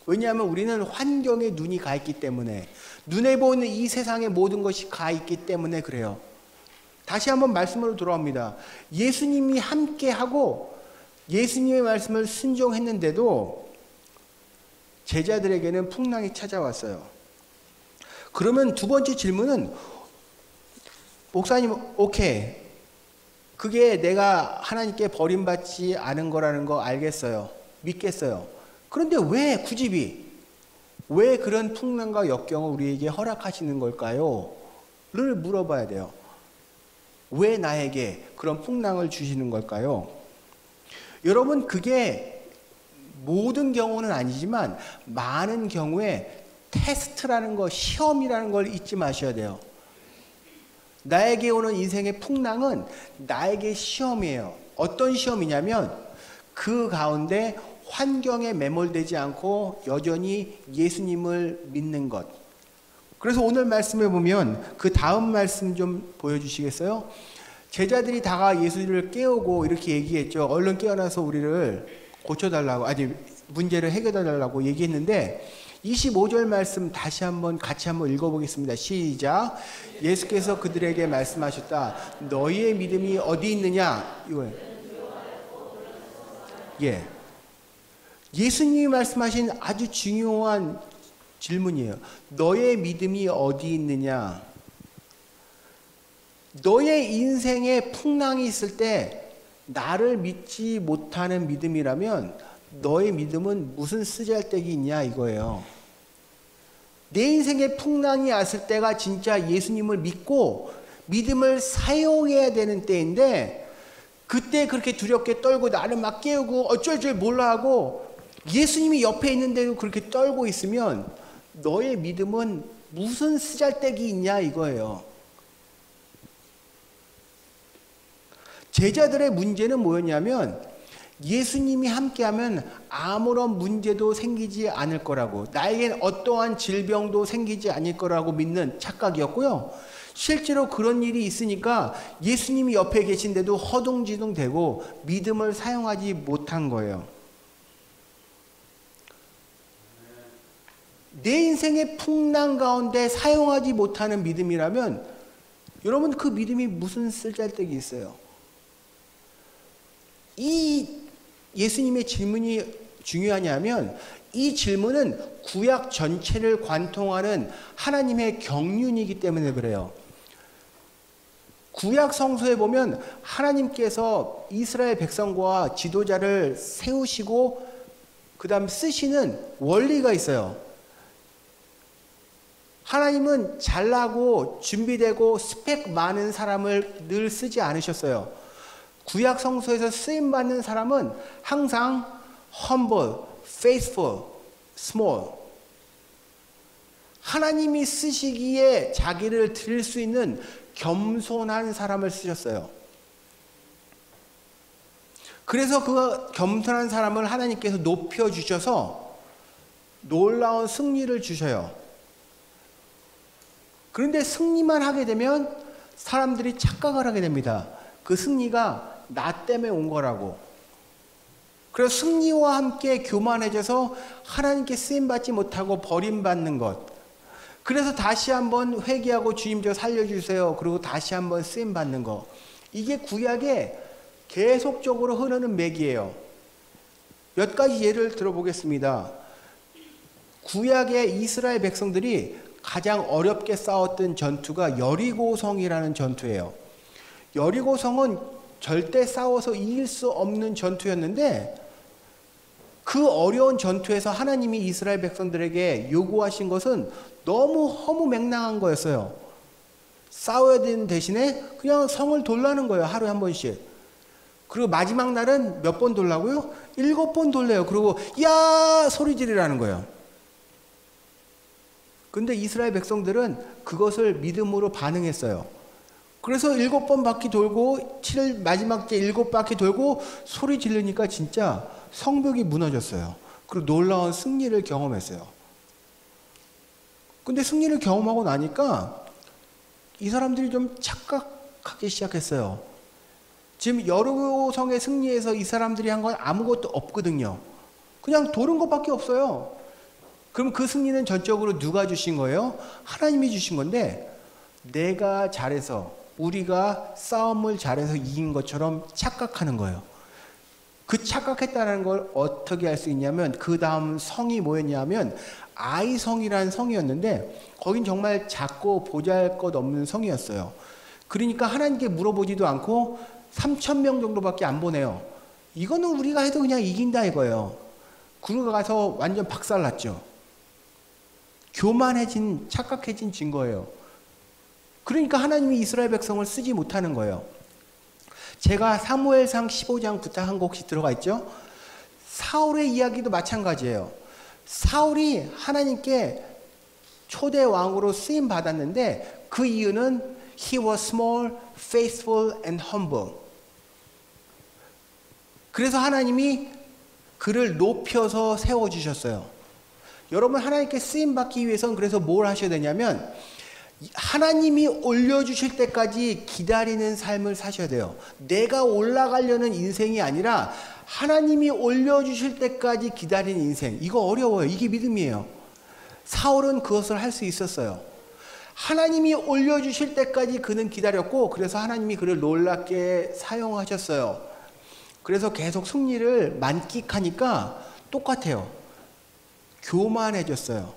왜냐하면 우리는 환경에 눈이 가 있기 때문에, 눈에 보이는 이 세상의 모든 것이 가 있기 때문에 그래요. 다시 한번 말씀으로 돌아옵니다. 예수님이 함께하고 예수님의 말씀을 순종했는데도 제자들에게는 풍랑이 찾아왔어요. 그러면 두 번째 질문은, 목사님, 오케이. 그게 내가 하나님께 버림받지 않은 거라는 거 알겠어요. 믿겠어요. 그런데 왜 왜 그런 풍랑과 역경을 우리에게 허락하시는 걸까요? 를 물어봐야 돼요. 왜 나에게 그런 풍랑을 주시는 걸까요? 여러분, 그게 모든 경우는 아니지만 많은 경우에 테스트라는 거, 시험이라는 걸 잊지 마셔야 돼요. 나에게 오는 인생의 풍랑은 나에게 시험이에요. 어떤 시험이냐면 그 가운데 환경에 매몰되지 않고 여전히 예수님을 믿는 것. 그래서 오늘 말씀에 보면 그 다음 말씀 좀 보여주시겠어요? 제자들이 다가 예수를 깨우고 이렇게 얘기했죠. 얼른 깨어나서 우리를 고쳐달라고, 아니 문제를 해결해달라고 얘기했는데 25절 말씀 같이 한번 읽어보겠습니다. 시작. 예수께서 그들에게 말씀하셨다. 너희의 믿음이 어디 있느냐? 이거예요. 예. 예수님이 말씀하신 아주 중요한 질문이에요. 너의 믿음이 어디 있느냐? 너의 인생에 풍랑이 있을 때 나를 믿지 못하는 믿음이라면 너의 믿음은 무슨 쓰잘데기 있냐 이거예요. 내 인생에 풍랑이 왔을 때가 진짜 예수님을 믿고 믿음을 사용해야 되는 때인데, 그때 그렇게 두렵게 떨고 나를 막 깨우고 어쩔 줄 몰라 하고 예수님이 옆에 있는데도 그렇게 떨고 있으면 너의 믿음은 무슨 쓰잘데기 있냐 이거예요. 제자들의 문제는 뭐였냐면 예수님이 함께하면 아무런 문제도 생기지 않을 거라고, 나에겐 어떠한 질병도 생기지 않을 거라고 믿는 착각이었고요. 실제로 그런 일이 있으니까 예수님이 옆에 계신데도 허둥지둥대고 믿음을 사용하지 못한 거예요. 내 인생의 풍랑 가운데 사용하지 못하는 믿음이라면 여러분, 그 믿음이 무슨 쓸데기 있어요? 이 예수님의 질문이 중요하냐면 이 질문은 구약 전체를 관통하는 하나님의 경륜이기 때문에 그래요. 구약 성서에 보면 하나님께서 이스라엘 백성과 지도자를 세우시고 그 다음 쓰시는 원리가 있어요. 하나님은 잘나고 준비되고 스펙 많은 사람을 늘 쓰지 않으셨어요. 구약 성서에서 쓰임 받는 사람은 항상 humble, faithful, small. 하나님이 쓰시기에 자기를 드릴 수 있는 겸손한 사람을 쓰셨어요. 그래서 그 겸손한 사람을 하나님께서 높여주셔서 놀라운 승리를 주셔요. 그런데 승리만 하게 되면 사람들이 착각을 하게 됩니다. 그 승리가 나 때문에 온 거라고. 그래서 승리와 함께 교만해져서 하나님께 쓰임받지 못하고 버림받는 것. 그래서 다시 한번 회개하고 주님 저 살려주세요. 그리고 다시 한번 쓰임받는 것. 이게 구약에 계속적으로 흐르는 맥이에요. 몇 가지 예를 들어보겠습니다. 구약의 이스라엘 백성들이 가장 어렵게 싸웠던 전투가 여리고성이라는 전투예요. 여리고성은 절대 싸워서 이길 수 없는 전투였는데 그 어려운 전투에서 하나님이 이스라엘 백성들에게 요구하신 것은 너무 허무맹랑한 거였어요. 싸워야 되는 대신에 그냥 성을 돌라는 거예요. 하루에 한 번씩. 그리고 마지막 날은 몇 번 돌라고요? 7번 돌려요. 그리고 야 소리 지르라는 거예요. 근데 이스라엘 백성들은 그것을 믿음으로 반응했어요. 그래서 7번 바퀴 돌고 마지막 때 7바퀴 돌고 소리 지르니까 진짜 성벽이 무너졌어요. 그리고 놀라운 승리를 경험했어요. 근데 승리를 경험하고 나니까 이 사람들이 좀 착각하기 시작했어요. 지금 여리고성의 승리에서 이 사람들이 한 건 아무것도 없거든요. 그냥 도는 것밖에 없어요. 그럼 그 승리는 전적으로 누가 주신 거예요? 하나님이 주신 건데 내가 잘해서 우리가 싸움을 잘해서 이긴 것처럼 착각하는 거예요. 그 착각했다는 걸 어떻게 알 수 있냐면 그 다음 성이 뭐였냐면 아이성이라는 성이었는데 거긴 정말 작고 보잘것없는 성이었어요. 그러니까 하나님께 물어보지도 않고 3,000명 정도밖에 안 보내요. 이거는 우리가 해도 그냥 이긴다 이거예요. 그러고 가서 완전 박살났죠. 교만해진 착각해진 증거예요. 그러니까 하나님이 이스라엘 백성을 쓰지 못하는 거예요. 제가 사무엘상 15장부터 한 곡씩 들어가 있죠. 사울의 이야기도 마찬가지예요. 사울이 하나님께 초대 왕으로 쓰임 받았는데 그 이유는 He was small, faithful and humble. 그래서 하나님이 그를 높여서 세워주셨어요. 여러분 하나님께 쓰임받기 위해서는 그래서 뭘 하셔야 되냐면 하나님이 올려주실 때까지 기다리는 삶을 사셔야 돼요. 내가 올라가려는 인생이 아니라 하나님이 올려주실 때까지 기다리는 인생. 이거 어려워요. 이게 믿음이에요. 사울은 그것을 할 수 있었어요. 하나님이 올려주실 때까지 그는 기다렸고 그래서 하나님이 그를 놀랍게 사용하셨어요. 그래서 계속 승리를 만끽하니까 똑같아요. 교만해졌어요.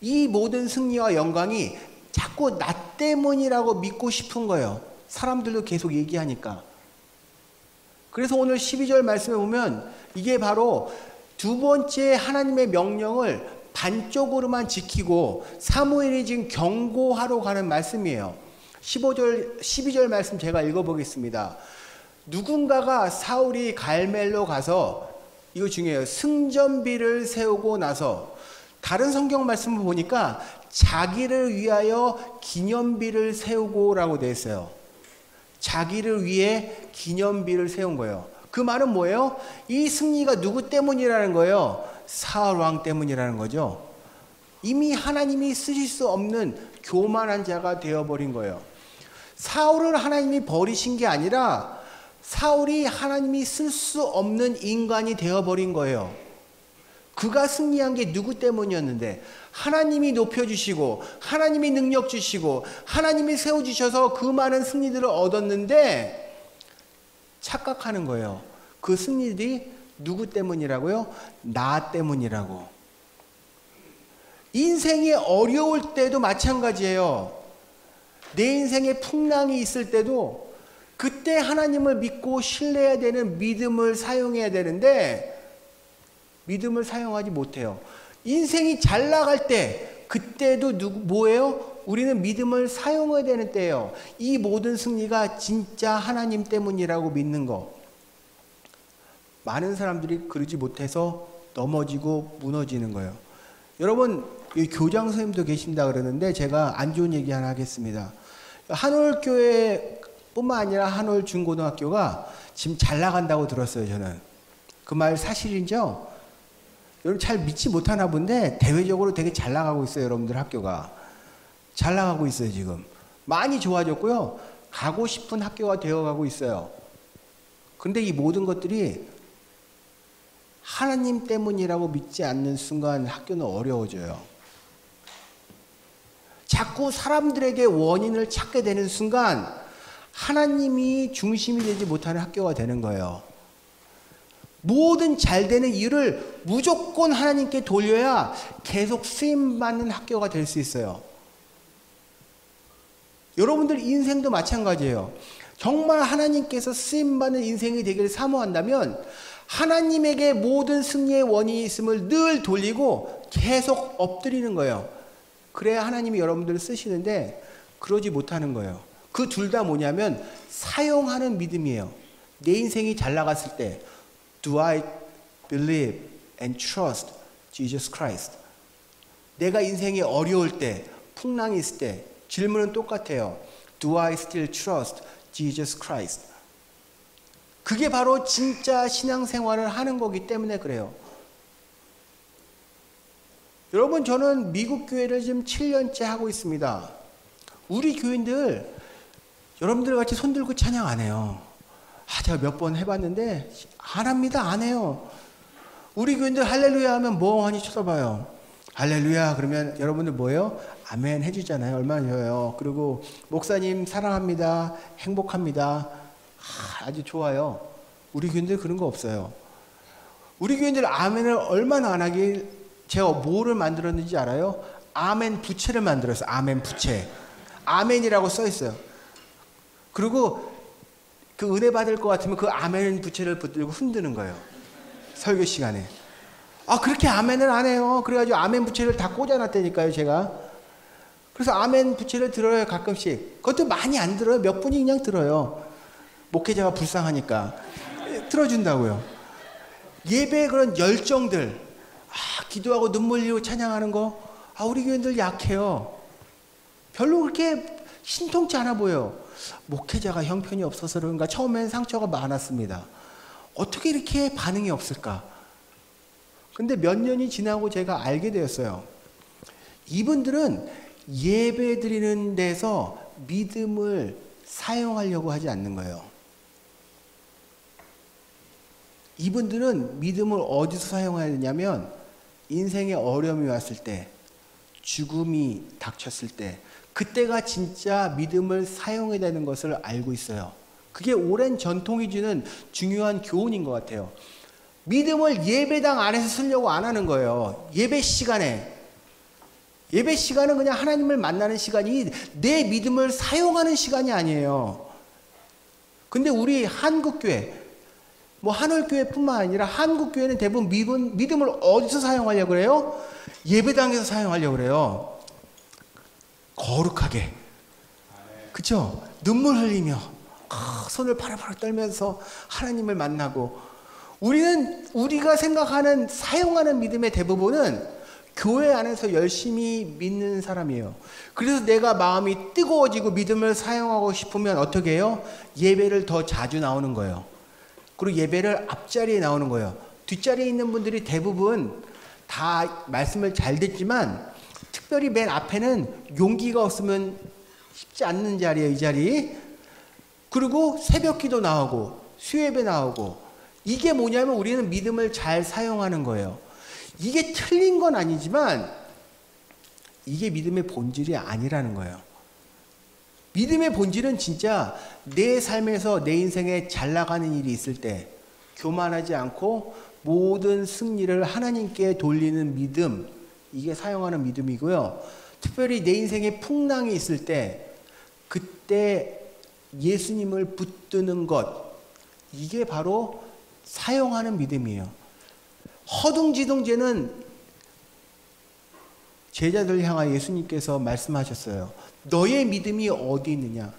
이 모든 승리와 영광이 자꾸 나 때문이라고 믿고 싶은 거예요. 사람들도 계속 얘기하니까. 그래서 오늘 12절 말씀에 보면 이게 바로 두 번째 하나님의 명령을 반쪽으로만 지키고 사무엘이 지금 경고하러 가는 말씀이에요. 12절 말씀 제가 읽어보겠습니다. 누군가가 사울이 갈멜로 가서 이거 중요해요. 승전비를 세우고 나서 다른 성경 말씀을 보니까 자기를 위하여 기념비를 세우고라고 되어 있어요. 자기를 위해 기념비를 세운 거예요. 그 말은 뭐예요? 이 승리가 누구 때문이라는 거예요? 사울 왕 때문이라는 거죠. 이미 하나님이 쓰실 수 없는 교만한 자가 되어버린 거예요. 사울을 하나님이 버리신 게 아니라 사울이 하나님이 쓸 수 없는 인간이 되어버린 거예요. 그가 승리한 게 누구 때문이었는데 하나님이 높여주시고 하나님이 능력 주시고 하나님이 세워주셔서 그 많은 승리들을 얻었는데 착각하는 거예요. 그 승리들이 누구 때문이라고요? 나 때문이라고. 인생이 어려울 때도 마찬가지예요. 내 인생에 풍랑이 있을 때도 그때 하나님을 믿고 신뢰해야 되는 믿음을 사용해야 되는데 믿음을 사용하지 못해요. 인생이 잘 나갈 때 그때도 뭐예요? 우리는 믿음을 사용해야 되는 때예요. 이 모든 승리가 진짜 하나님 때문이라고 믿는 거. 많은 사람들이 그러지 못해서 넘어지고 무너지는 거예요. 여러분, 여기 교장 선생님도 계신다 그러는데 제가 안 좋은 얘기 하나 하겠습니다. 한올교회 뿐만 아니라 한올 중고등학교가 지금 잘 나간다고 들었어요, 저는. 그 말 사실이죠? 여러분 잘 믿지 못하나 본데 대외적으로 되게 잘 나가고 있어요, 여러분들 학교가. 잘 나가고 있어요, 지금. 많이 좋아졌고요. 가고 싶은 학교가 되어가고 있어요. 근데 이 모든 것들이 하나님 때문이라고 믿지 않는 순간 학교는 어려워져요. 자꾸 사람들에게 원인을 찾게 되는 순간 하나님이 중심이 되지 못하는 학교가 되는 거예요. 모든 잘 되는 일을 무조건 하나님께 돌려야 계속 쓰임받는 학교가 될 수 있어요. 여러분들 인생도 마찬가지예요. 정말 하나님께서 쓰임받는 인생이 되기를 사모한다면 하나님에게 모든 승리의 원인이 있음을 늘 돌리고 계속 엎드리는 거예요. 그래야 하나님이 여러분들을 쓰시는데 그러지 못하는 거예요. 그 둘 다 뭐냐면 사용하는 믿음이에요. 내 인생이 잘 나갔을 때 Do I believe and trust Jesus Christ? 내가 인생이 어려울 때, 풍랑이 있을 때 질문은 똑같아요. Do I still trust Jesus Christ? 그게 바로 진짜 신앙생활을 하는 거기 때문에 그래요. 여러분, 저는 미국 교회를 지금 7년째 하고 있습니다. 우리 교인들, 여러분들 같이 손 들고 찬양 안 해요. 제가 몇 번 해봤는데 안 합니다. 안 해요. 우리 교인들 할렐루야 하면 멍하니 쳐다봐요. 할렐루야 그러면 여러분들 뭐예요? 아멘 해주잖아요. 얼마나 좋아요. 그리고 목사님 사랑합니다. 행복합니다. 아주 좋아요. 우리 교인들 그런 거 없어요. 우리 교인들 아멘을 얼마나 안 하길 제가 뭐를 만들었는지 알아요? 아멘 부채를 만들었어요. 아멘 부채. 아멘이라고 써 있어요. 그리고 그 은혜 받을 것 같으면 그 아멘 부채를 붙들고 흔드는 거예요. 설교 시간에. 그렇게 아멘을 안 해요. 그래가지고 아멘 부채를 다 꽂아놨다니까요, 제가. 그래서 아멘 부채를 들어요, 가끔씩. 그것도 많이 안 들어요. 몇 분이 그냥 들어요. 목회자가 불쌍하니까. 들어준다고요. 예배의 그런 열정들. 기도하고 눈물 흘리고 찬양하는 거. 우리 교인들 약해요. 별로 그렇게 신통치 않아 보여요. 목회자가 형편이 없어서 그런가 처음엔 상처가 많았습니다. 어떻게 이렇게 반응이 없을까? 근데 몇 년이 지나고 제가 알게 되었어요. 이분들은 예배 드리는 데서 믿음을 사용하려고 하지 않는 거예요. 이분들은 믿음을 어디서 사용해야 되냐면 인생에 어려움이 왔을 때, 죽음이 닥쳤을 때 그때가 진짜 믿음을 사용해야 되는 것을 알고 있어요. 그게 오랜 전통이 주는 중요한 교훈인 것 같아요. 믿음을 예배당 안에서 쓰려고 안 하는 거예요. 예배 시간에. 예배 시간은 그냥 하나님을 만나는 시간이 내 믿음을 사용하는 시간이 아니에요. 근데 우리 한국교회, 한올교회뿐만 아니라 한국교회는 대부분 믿음을 어디서 사용하려고 그래요? 예배당에서 사용하려고 그래요. 거룩하게. 그쵸? 눈물 흘리며 손을 파락파락 떨면서 하나님을 만나고. 우리가 생각하는 사용하는 믿음의 대부분은 교회 안에서 열심히 믿는 사람이에요. 그래서 내가 마음이 뜨거워지고 믿음을 사용하고 싶으면 어떻게 해요? 예배를 더 자주 나오는 거예요. 그리고 예배를 앞자리에 나오는 거예요. 뒷자리에 있는 분들이 대부분 다 말씀을 잘 듣지만 특별히 맨 앞에는 용기가 없으면 쉽지 않는 자리예요, 이 자리. 그리고 새벽기도 나오고 수요예배 나오고. 이게 뭐냐면 우리는 믿음을 잘 사용하는 거예요. 이게 틀린 건 아니지만 이게 믿음의 본질이 아니라는 거예요. 믿음의 본질은 진짜 내 삶에서 내 인생에 잘 나가는 일이 있을 때 교만하지 않고 모든 승리를 하나님께 돌리는 믿음, 이게 사용하는 믿음이고요. 특별히 내 인생에 풍랑이 있을 때 그때 예수님을 붙드는 것, 이게 바로 사용하는 믿음이에요. 허둥지둥 쟤는 제자들 향하여 예수님께서 말씀하셨어요. 너의 믿음이 어디 있느냐?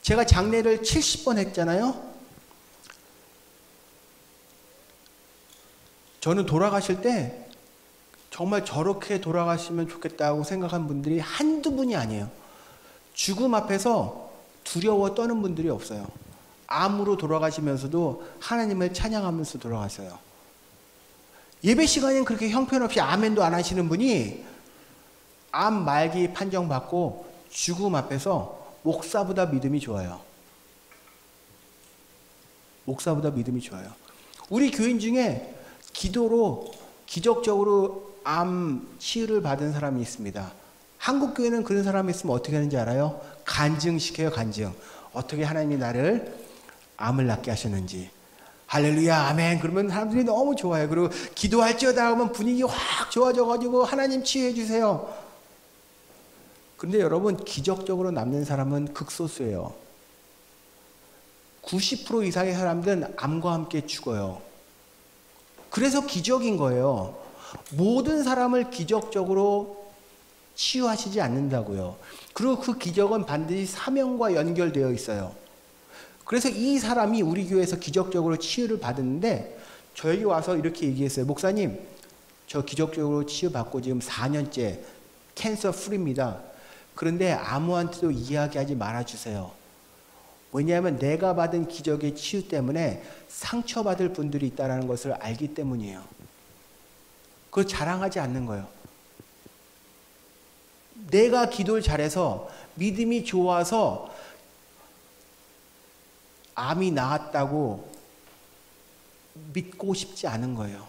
제가 장례를 70번 했잖아요. 저는 돌아가실 때 정말 저렇게 돌아가시면 좋겠다고 생각한 분들이 한두 분이 아니에요. 죽음 앞에서 두려워 떠는 분들이 없어요. 암으로 돌아가시면서도 하나님을 찬양하면서 돌아가세요. 예배 시간엔 그렇게 형편없이 아멘도 안 하시는 분이 암 말기 판정받고 죽음 앞에서 목사보다 믿음이 좋아요. 목사보다 믿음이 좋아요. 우리 교인 중에 기도로 기적적으로 암 치유를 받은 사람이 있습니다. 한국 교회는 그런 사람이 있으면 어떻게 하는지 알아요? 간증시켜요, 간증. 어떻게 하나님이 나를 암을 낫게 하셨는지. 할렐루야, 아멘. 그러면 사람들이 너무 좋아요. 그리고 기도할지어다 하면 분위기 확 좋아져가지고 하나님 치유해 주세요. 그런데 여러분, 기적적으로 남는 사람은 극소수예요. 90% 이상의 사람들은 암과 함께 죽어요. 그래서 기적인 거예요. 모든 사람을 기적적으로 치유하시지 않는다고요. 그리고 그 기적은 반드시 사명과 연결되어 있어요. 그래서 이 사람이 우리 교회에서 기적적으로 치유를 받았는데 저에게 와서 이렇게 얘기했어요. 목사님, 저 기적적으로 치유받고 지금 4년째 캔서 프리입니다. 그런데 아무한테도 이야기하지 말아주세요. 왜냐하면 내가 받은 기적의 치유 때문에 상처받을 분들이 있다는 것을 알기 때문이에요. 그걸 자랑하지 않는 거예요. 내가 기도를 잘해서 믿음이 좋아서 암이 나았다고 믿고 싶지 않은 거예요.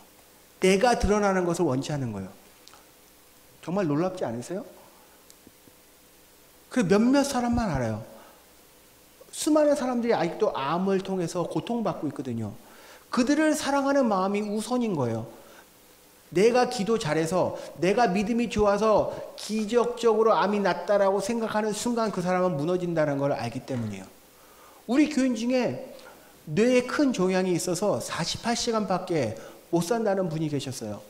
내가 드러나는 것을 원치 않은 거예요. 정말 놀랍지 않으세요? 그 몇몇 사람만 알아요. 수많은 사람들이 아직도 암을 통해서 고통받고 있거든요. 그들을 사랑하는 마음이 우선인 거예요. 내가 기도 잘해서 내가 믿음이 좋아서 기적적으로 암이 낫다라고 생각하는 순간 그 사람은 무너진다는 걸 알기 때문이에요. 우리 교인 중에 뇌에 큰 종양이 있어서 48시간밖에 못 산다는 분이 계셨어요.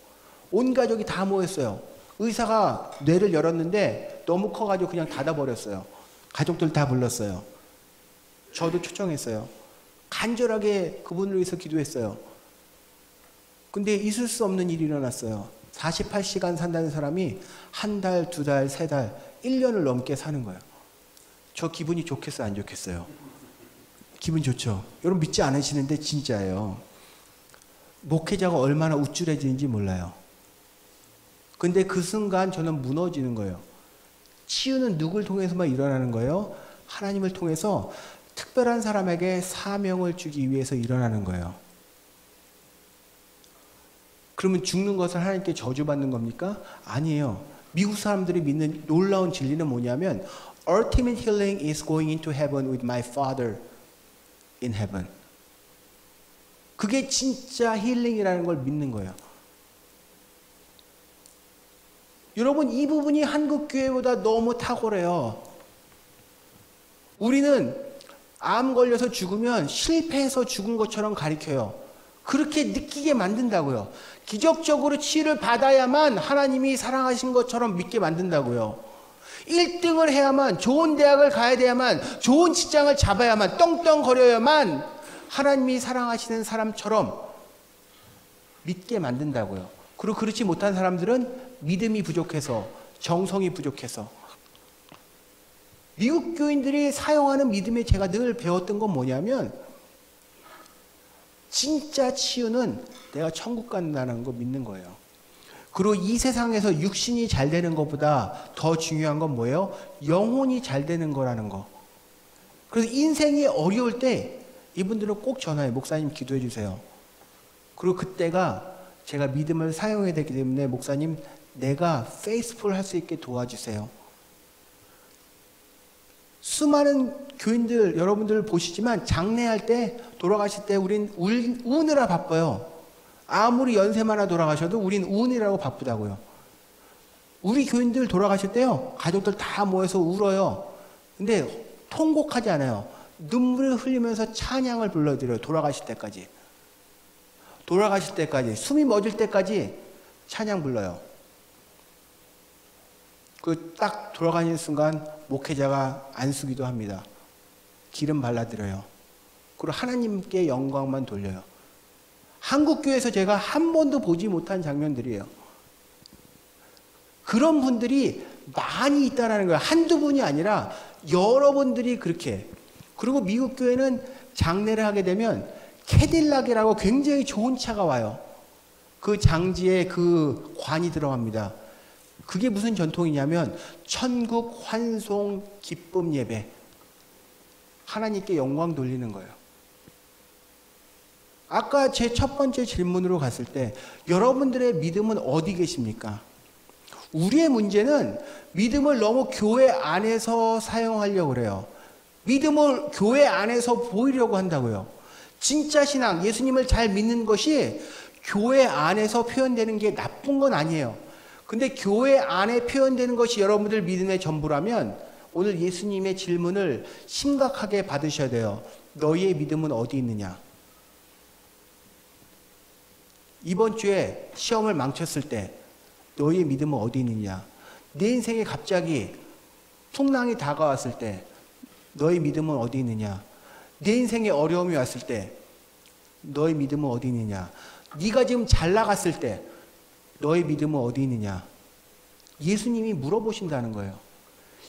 온 가족이 다 모였어요. 의사가 뇌를 열었는데 너무 커가지고 그냥 닫아버렸어요. 가족들 다 불렀어요. 저도 초청했어요. 간절하게 그분을 위해서 기도했어요. 근데 있을 수 없는 일이 일어났어요. 48시간 산다는 사람이 한 달, 두 달, 세 달, 1년을 넘게 사는 거예요. 저 기분이 좋겠어요, 안 좋겠어요? 기분 좋죠? 여러분 믿지 않으시는데 진짜예요. 목회자가 얼마나 우쭐해지는지 몰라요. 근데 그 순간 저는 무너지는 거예요. 치유는 누굴 통해서만 일어나는 거예요? 하나님을 통해서 특별한 사람에게 사명을 주기 위해서 일어나는 거예요. 그러면 죽는 것을 하나님께 저주받는 겁니까? 아니에요. 미국 사람들이 믿는 놀라운 진리는 뭐냐면 Ultimate healing is going into heaven with my Father in heaven. 그게 진짜 힐링이라는 걸 믿는 거예요. 여러분, 이 부분이 한국 교회보다 너무 탁월해요. 우리는 암 걸려서 죽으면 실패해서 죽은 것처럼 가리켜요. 그렇게 느끼게 만든다고요. 기적적으로 치유를 받아야만 하나님이 사랑하신 것처럼 믿게 만든다고요. 1등을 해야만, 좋은 대학을 가야 돼야만, 좋은 직장을 잡아야만, 떵떵거려야만 하나님이 사랑하시는 사람처럼 믿게 만든다고요. 그리고 그렇지 못한 사람들은 믿음이 부족해서, 정성이 부족해서. 미국 교인들이 사용하는 믿음에 제가 늘 배웠던 건 뭐냐면 진짜 치유는 내가 천국 간다는 거 믿는 거예요. 그리고 이 세상에서 육신이 잘 되는 것보다 더 중요한 건 뭐예요? 영혼이 잘 되는 거라는 거. 그래서 인생이 어려울 때 이분들은 꼭 전화해요. 목사님 기도해 주세요. 그리고 그때가 제가 믿음을 사용해야 되기 때문에 목사님 내가 페이스풀 할 수 있게 도와주세요. 수많은 교인들 여러분들 보시지만 장례할 때 돌아가실 때 우린 우느라 바빠요. 아무리 연세 많아 돌아가셔도 우린 우느라고 바쁘다고요. 우리 교인들 돌아가실 때요 가족들 다 모여서 울어요. 근데 통곡하지 않아요. 눈물을 흘리면서 찬양을 불러드려요. 돌아가실 때까지. 돌아가실 때까지 숨이 멎을 때까지 찬양 불러요. 그 딱 돌아가는 순간 목회자가 안수기도 합니다. 기름 발라드려요. 그리고 하나님께 영광만 돌려요. 한국교회에서 제가 한 번도 보지 못한 장면들이에요. 그런 분들이 많이 있다는 거예요. 한두 분이 아니라 여러분들이 그렇게. 그리고 미국 교회는 장례를 하게 되면 캐딜락이라고 굉장히 좋은 차가 와요. 그 장지에 그 관이 들어갑니다. 그게 무슨 전통이냐면 천국 환송 기쁨 예배. 하나님께 영광 돌리는 거예요. 아까 제 첫 번째 질문으로 갔을 때 여러분들의 믿음은 어디 계십니까? 우리의 문제는 믿음을 너무 교회 안에서 사용하려고 그래요. 믿음을 교회 안에서 보이려고 한다고요. 진짜 신앙, 예수님을 잘 믿는 것이 교회 안에서 표현되는 게 나쁜 건 아니에요. 근데 교회 안에 표현되는 것이 여러분들 믿음의 전부라면 오늘 예수님의 질문을 심각하게 받으셔야 돼요. 너희의 믿음은 어디 있느냐? 이번 주에 시험을 망쳤을 때 너희의 믿음은 어디 있느냐? 내 인생에 갑자기 풍랑이 다가왔을 때 너희 믿음은 어디 있느냐? 내 인생에 어려움이 왔을 때 너희 믿음은 어디 있느냐? 네가 지금 잘 나갔을 때 너희 믿음은 어디 있느냐? 예수님이 물어보신다는 거예요.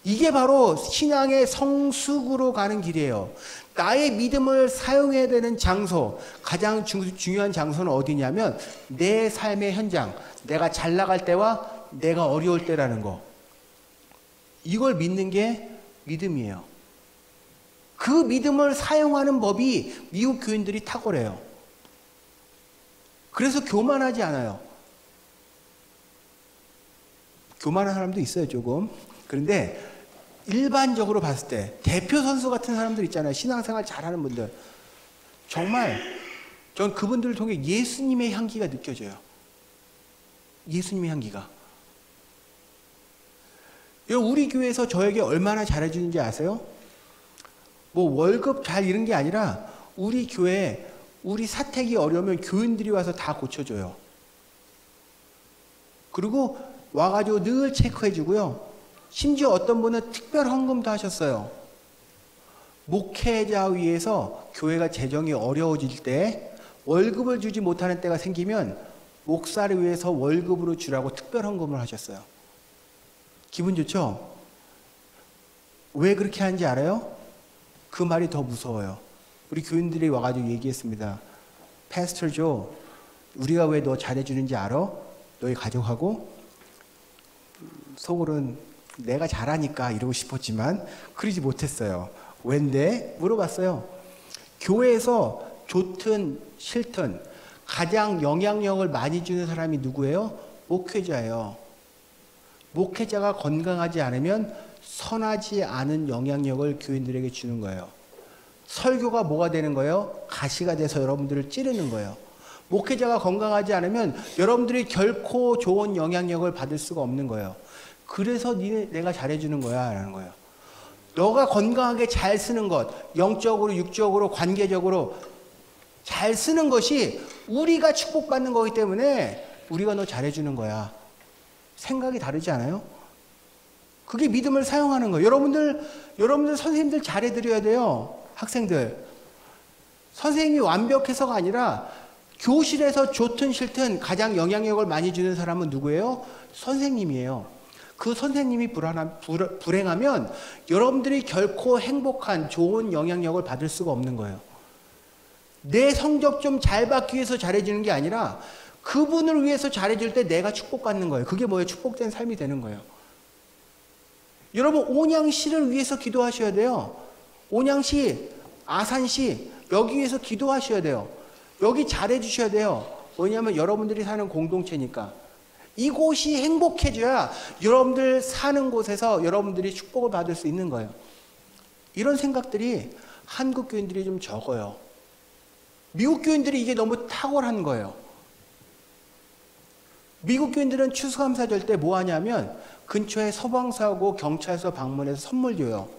이게 바로 신앙의 성숙으로 가는 길이에요. 나의 믿음을 사용해야 되는 장소, 가장 중요한 장소는 어디냐면 내 삶의 현장, 내가 잘 나갈 때와 내가 어려울 때라는 거. 이걸 믿는 게 믿음이에요. 그 믿음을 사용하는 법이 미국 교인들이 탁월해요. 그래서 교만하지 않아요. 교만한 사람도 있어요, 조금. 그런데 일반적으로 봤을 때 대표 선수 같은 사람들 있잖아요. 신앙생활 잘하는 분들. 정말 전 그분들을 통해 예수님의 향기가 느껴져요. 예수님의 향기가. 우리 교회에서 저에게 얼마나 잘해주는지 아세요? 뭐 월급 잘 이런 게 아니라 우리 교회에 우리 사택이 어려우면 교인들이 와서 다 고쳐줘요. 그리고 와가지고 늘 체크해주고요. 심지어 어떤 분은 특별 헌금도 하셨어요. 목회자 위해서 교회가 재정이 어려워질 때 월급을 주지 못하는 때가 생기면 목사를 위해서 월급으로 주라고 특별 헌금을 하셨어요. 기분 좋죠? 왜 그렇게 하는지 알아요? 그 말이 더 무서워요. 우리 교인들이 와가지고 얘기했습니다. 패스터 조, 우리가 왜 너 잘해주는지 알아? 너희 가족하고? 속으로는 내가 잘하니까 이러고 싶었지만 그러지 못했어요. 왠데? 물어봤어요. 교회에서 좋든 싫든 가장 영향력을 많이 주는 사람이 누구예요? 목회자예요. 목회자가 건강하지 않으면 선하지 않은 영향력을 교인들에게 주는 거예요. 설교가 뭐가 되는 거예요? 가시가 돼서 여러분들을 찌르는 거예요. 목회자가 건강하지 않으면 여러분들이 결코 좋은 영향력을 받을 수가 없는 거예요. 그래서 내가 잘해주는 거야 라는 거예요. 너가 건강하게 잘 쓰는 것, 영적으로 육적으로 관계적으로 잘 쓰는 것이 우리가 축복받는 거기 때문에 우리가 너 잘해주는 거야. 생각이 다르지 않아요? 그게 믿음을 사용하는 거예요. 여러분들 선생님들 잘해드려야 돼요. 학생들. 선생님이 완벽해서가 아니라 교실에서 좋든 싫든 가장 영향력을 많이 주는 사람은 누구예요? 선생님이에요. 그 선생님이 불행하면 여러분들이 결코 행복한 좋은 영향력을 받을 수가 없는 거예요. 내 성적 좀 잘 받기 위해서 잘해주는 게 아니라 그분을 위해서 잘해줄 때 내가 축복받는 거예요. 그게 뭐예요? 축복된 삶이 되는 거예요. 여러분 온양시를 위해서 기도하셔야 돼요. 온양시, 아산시 여기 위해서 기도하셔야 돼요. 여기 잘해주셔야 돼요. 왜냐하면 여러분들이 사는 공동체니까. 이곳이 행복해져야 여러분들 사는 곳에서 여러분들이 축복을 받을 수 있는 거예요. 이런 생각들이 한국 교인들이 좀 적어요. 미국 교인들이 이게 너무 탁월한 거예요. 미국 교인들은 추수감사절 때 뭐 하냐면 근처에 서방사하고 경찰서 방문해서 선물 줘요.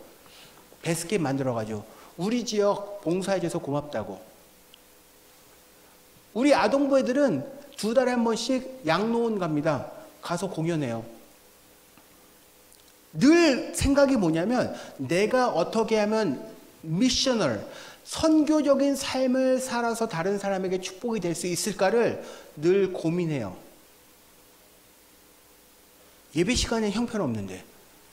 베스킷 만들어가지고 우리 지역 봉사해줘서 고맙다고. 우리 아동부 애들은 2달에 한 번씩 양로원 갑니다. 가서 공연해요. 늘 생각이 뭐냐면 내가 어떻게 하면 미셔널, 선교적인 삶을 살아서 다른 사람에게 축복이 될 수 있을까를 늘 고민해요. 예배 시간에 형편없는데,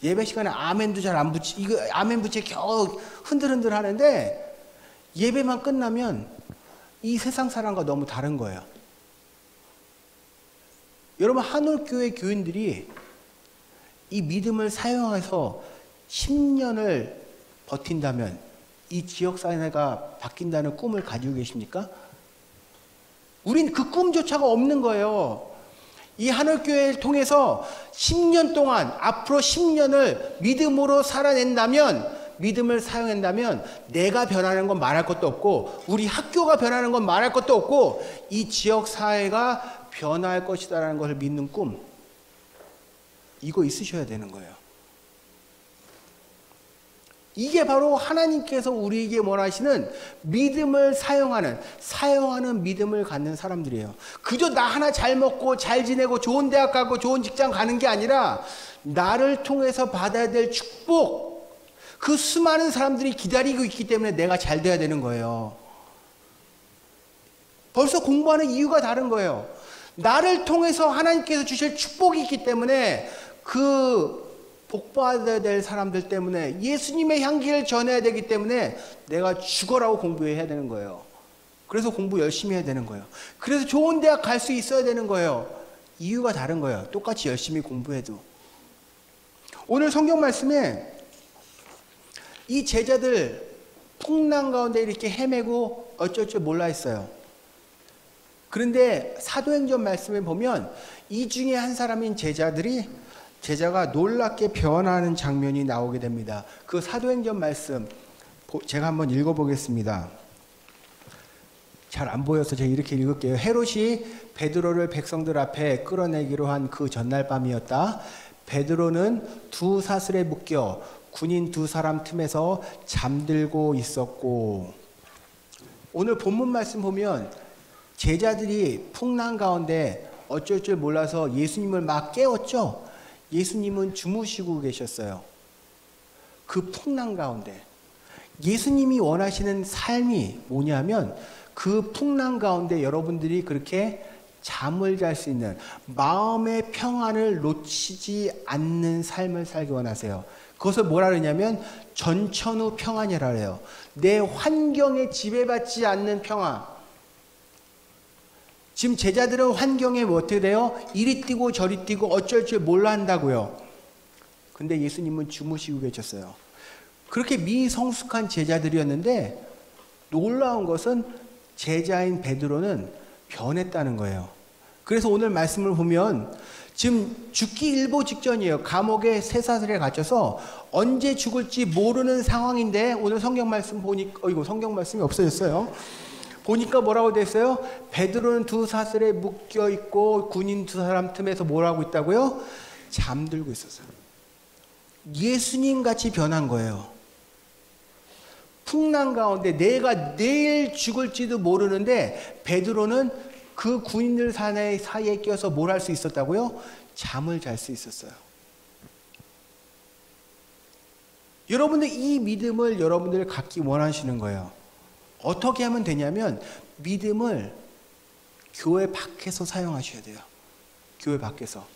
예배 시간에 아멘도 잘 안 붙이, 이거 아멘 붙이 겨우 흔들흔들 하는데, 예배만 끝나면 이 세상 사람과 너무 다른 거예요. 여러분, 한올교회 교인들이 이 믿음을 사용해서 10년을 버틴다면 이 지역사회가 바뀐다는 꿈을 가지고 계십니까? 우린 그 꿈조차가 없는 거예요. 이 한올교회를 통해서 10년 동안, 앞으로 10년을 믿음으로 살아낸다면, 믿음을 사용한다면 내가 변하는 건 말할 것도 없고, 우리 학교가 변하는 건 말할 것도 없고, 이 지역사회가 변할 것이다라는 것을 믿는 꿈, 이거 있으셔야 되는 거예요. 이게 바로 하나님께서 우리에게 원하시는 믿음을 사용하는 믿음을 갖는 사람들이에요. 그저 나 하나 잘 먹고 잘 지내고 좋은 대학 가고 좋은 직장 가는 게 아니라 나를 통해서 받아야 될 축복, 그 수많은 사람들이 기다리고 있기 때문에 내가 잘 돼야 되는 거예요. 벌써 공부하는 이유가 다른 거예요. 나를 통해서 하나님께서 주실 축복이 있기 때문에 그 복받아야 될 사람들 때문에 예수님의 향기를 전해야 되기 때문에 내가 죽어라고 공부해야 되는 거예요. 그래서 공부 열심히 해야 되는 거예요. 그래서 좋은 대학 갈 수 있어야 되는 거예요. 이유가 다른 거예요. 똑같이 열심히 공부해도. 오늘 성경 말씀에 이 제자들 풍랑 가운데 이렇게 헤매고 어쩔 줄 몰라 했어요. 그런데 사도행전 말씀에 보면 이 중에 한 사람인 제자가 놀랍게 변하는 장면이 나오게 됩니다. 그 사도행전 말씀 제가 한번 읽어보겠습니다. 잘 안 보여서 제가 이렇게 읽을게요. 헤롯이 베드로를 백성들 앞에 끌어내기로 한 그 전날 밤이었다. 베드로는 두 사슬에 묶여 군인 두 사람 틈에서 잠들고 있었고. 오늘 본문 말씀 보면 제자들이 풍랑 가운데 어쩔 줄 몰라서 예수님을 막 깨웠죠. 예수님은 주무시고 계셨어요. 그 풍랑 가운데 예수님이 원하시는 삶이 뭐냐면 그 풍랑 가운데 여러분들이 그렇게 잠을 잘 수 있는 마음의 평안을 놓치지 않는 삶을 살기 원하세요. 그것을 뭐라 그러냐면 전천후 평안이라 그래요. 내 환경에 지배받지 않는 평안. 지금 제자들은 환경에 뭐 어떻게 돼요? 이리 뛰고 저리 뛰고 어쩔 줄 몰라 한다고요. 근데 예수님은 주무시고 계셨어요. 그렇게 미성숙한 제자들이었는데 놀라운 것은 제자인 베드로는 변했다는 거예요. 그래서 오늘 말씀을 보면 지금 죽기 일보 직전이에요. 감옥에 쇠사슬에 갇혀서 언제 죽을지 모르는 상황인데 오늘 성경 말씀 보니까 이거 성경 말씀이 없어졌어요. 보니까 뭐라고 됐어요? 베드로는 두 사슬에 묶여 있고 군인 두 사람 틈에서 뭘 하고 있다고요? 잠들고 있었어요. 예수님 같이 변한 거예요. 풍랑 가운데 내가 내일 죽을지도 모르는데 베드로는 그 군인들 사이에 껴서 뭘 할 수 있었다고요? 잠을 잘 수 있었어요. 여러분들 이 믿음을 여러분들 갖기 원하시는 거예요. 어떻게 하면 되냐면 믿음을 교회 밖에서 사용하셔야 돼요. 교회 밖에서.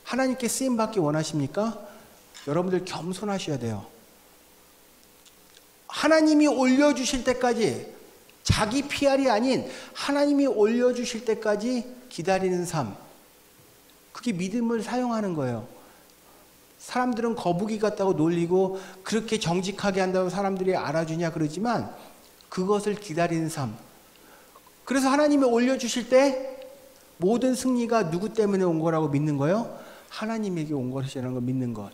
하나님께 쓰임 받기 원하십니까? 여러분들 겸손하셔야 돼요. 하나님이 올려주실 때까지 자기 PR이 아닌 하나님이 올려주실 때까지 기다리는 삶. 그게 믿음을 사용하는 거예요. 사람들은 거북이 같다고 놀리고 그렇게 정직하게 한다고 사람들이 알아주냐 그러지만 그것을 기다리는 삶. 그래서 하나님이 올려주실 때 모든 승리가 누구 때문에 온 거라고 믿는 거예요? 하나님에게 온 것이라는 걸 믿는 것.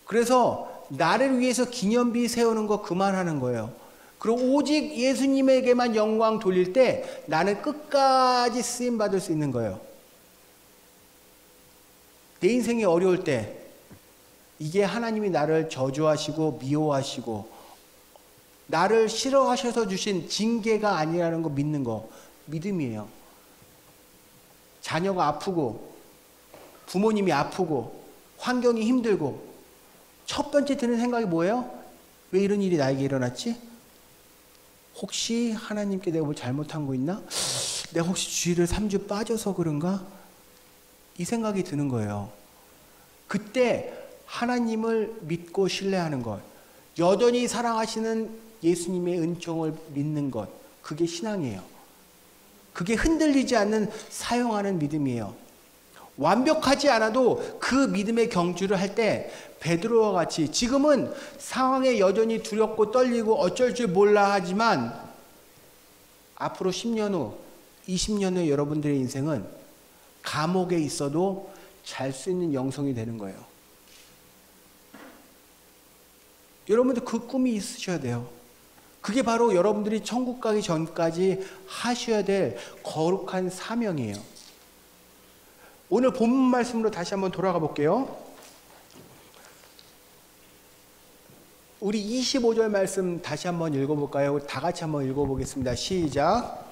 그래서 나를 위해서 기념비 세우는 거 그만하는 거예요. 그리고 오직 예수님에게만 영광 돌릴 때 나는 끝까지 쓰임받을 수 있는 거예요. 내 인생이 어려울 때 이게 하나님이 나를 저주하시고 미워하시고 나를 싫어하셔서 주신 징계가 아니라는 거 믿는 거 믿음이에요. 자녀가 아프고 부모님이 아프고 환경이 힘들고 첫 번째 드는 생각이 뭐예요? 왜 이런 일이 나에게 일어났지? 혹시 하나님께 내가 뭘 잘못한 거 있나? 내가 혹시 주일을 3주 빠져서 그런가? 이 생각이 드는 거예요. 그때 하나님을 믿고 신뢰하는 것, 여전히 사랑하시는 예수님의 은총을 믿는 것, 그게 신앙이에요. 그게 흔들리지 않는 사용하는 믿음이에요. 완벽하지 않아도 그 믿음의 경주를 할 때 베드로와 같이 지금은 상황에 여전히 두렵고 떨리고 어쩔 줄 몰라 하지만 앞으로 10년 후, 20년 후 여러분들의 인생은 감옥에 있어도 잘 수 있는 영성이 되는 거예요. 여러분들 그 꿈이 있으셔야 돼요. 그게 바로 여러분들이 천국 가기 전까지 하셔야 될 거룩한 사명이에요. 오늘 본문 말씀으로 다시 한번 돌아가 볼게요. 우리 25절 말씀 다시 한번 읽어볼까요? 다 같이 한번 읽어보겠습니다. 시작.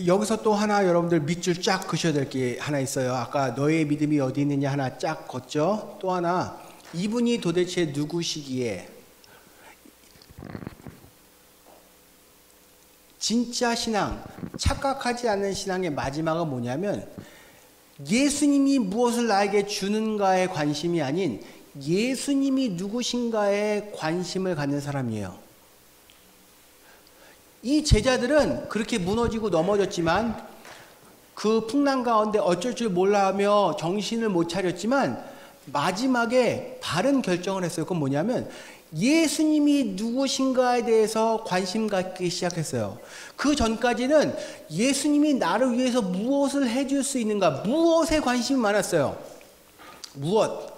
여기서 또 하나 여러분들 밑줄 쫙 그셔야 될 게 하나 있어요. 아까 너의 믿음이 어디 있느냐 하나 쫙 걷죠. 또 하나, 이분이 도대체 누구시기에? 진짜 신앙, 착각하지 않는 신앙의 마지막은 뭐냐면 예수님이 무엇을 나에게 주는가에 관심이 아닌 예수님이 누구신가에 관심을 갖는 사람이에요. 이 제자들은 그렇게 무너지고 넘어졌지만 그 풍랑 가운데 어쩔 줄 몰라 하며 정신을 못 차렸지만 마지막에 바른 결정을 했어요. 그건 뭐냐면 예수님이 누구신가에 대해서 관심 갖기 시작했어요. 그 전까지는 예수님이 나를 위해서 무엇을 해줄 수 있는가, 무엇에 관심이 많았어요. 무엇.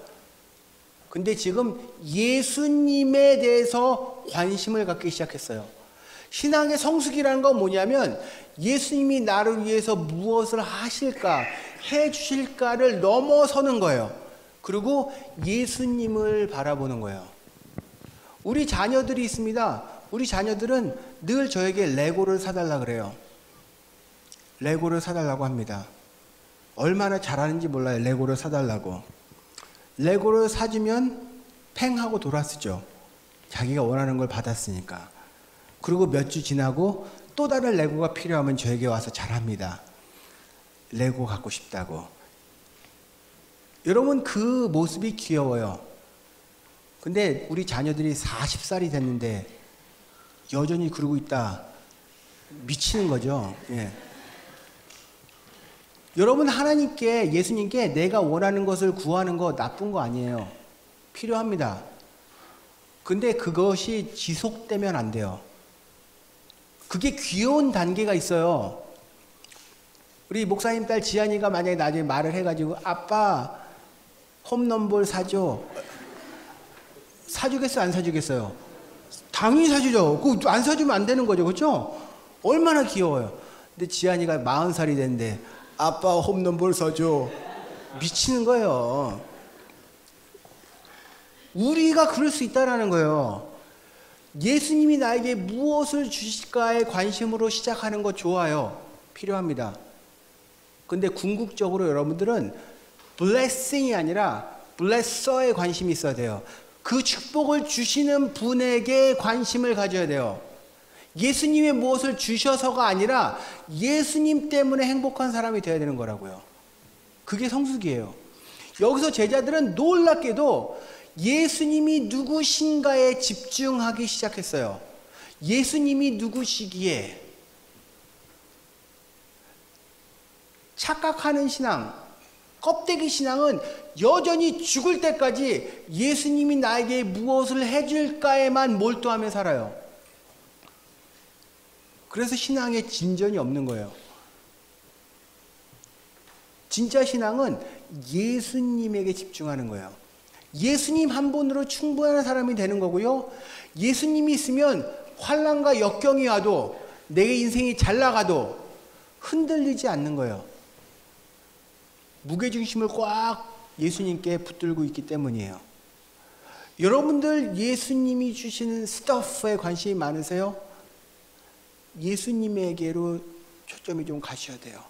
근데 지금 예수님에 대해서 관심을 갖기 시작했어요. 신앙의 성숙이라는 건 뭐냐면 예수님이 나를 위해서 무엇을 하실까, 해주실까를 넘어서는 거예요. 그리고 예수님을 바라보는 거예요. 우리 자녀들이 있습니다. 우리 자녀들은 늘 저에게 레고를 사달라 그래요. 레고를 사달라고 합니다. 얼마나 잘하는지 몰라요. 레고를 사달라고. 레고를 사주면 팽 하고 돌아서죠. 자기가 원하는 걸 받았으니까. 그리고 몇 주 지나고 또 다른 레고가 필요하면 저에게 와서 잘합니다. 레고 갖고 싶다고. 여러분 그 모습이 귀여워요. 근데 우리 자녀들이 40살이 됐는데 여전히 그러고 있다. 미치는 거죠. 예. 여러분 하나님께, 예수님께 내가 원하는 것을 구하는 거 나쁜 거 아니에요. 필요합니다. 근데 그것이 지속되면 안 돼요. 그게 귀여운 단계가 있어요. 우리 목사님 딸 지안이가 만약에 나중에 말을 해가지고 아빠 홈런볼 사줘. 사주겠어요? 안 사주겠어요? 당연히 사주죠. 그거 안 사주면 안 되는 거죠. 그렇죠? 얼마나 귀여워요. 근데 지안이가 40살이 됐는데 아빠 홈런볼 사줘. 미치는 거예요. 우리가 그럴 수 있다는 거예요. 예수님이 나에게 무엇을 주실까에 관심으로 시작하는 거 좋아요. 필요합니다. 근데 궁극적으로 여러분들은 blessing이 아니라 blesser에 관심이 있어야 돼요. 그 축복을 주시는 분에게 관심을 가져야 돼요. 예수님이 무엇을 주셔서가 아니라 예수님 때문에 행복한 사람이 되어야 되는 거라고요. 그게 성숙이에요. 여기서 제자들은 놀랍게도 예수님이 누구신가에 집중하기 시작했어요. 예수님이 누구시기에. 착각하는 신앙, 껍데기 신앙은 여전히 죽을 때까지 예수님이 나에게 무엇을 해줄까에만 몰두하며 살아요. 그래서 신앙에 진전이 없는 거예요. 진짜 신앙은 예수님에게 집중하는 거예요. 예수님 한 분으로 충분한 사람이 되는 거고요. 예수님이 있으면 환난과 역경이 와도 내 인생이 잘 나가도 흔들리지 않는 거예요. 무게중심을 꽉 예수님께 붙들고 있기 때문이에요. 여러분들 예수님이 주시는 스토프에 관심이 많으세요? 예수님에게로 초점이 좀 가셔야 돼요.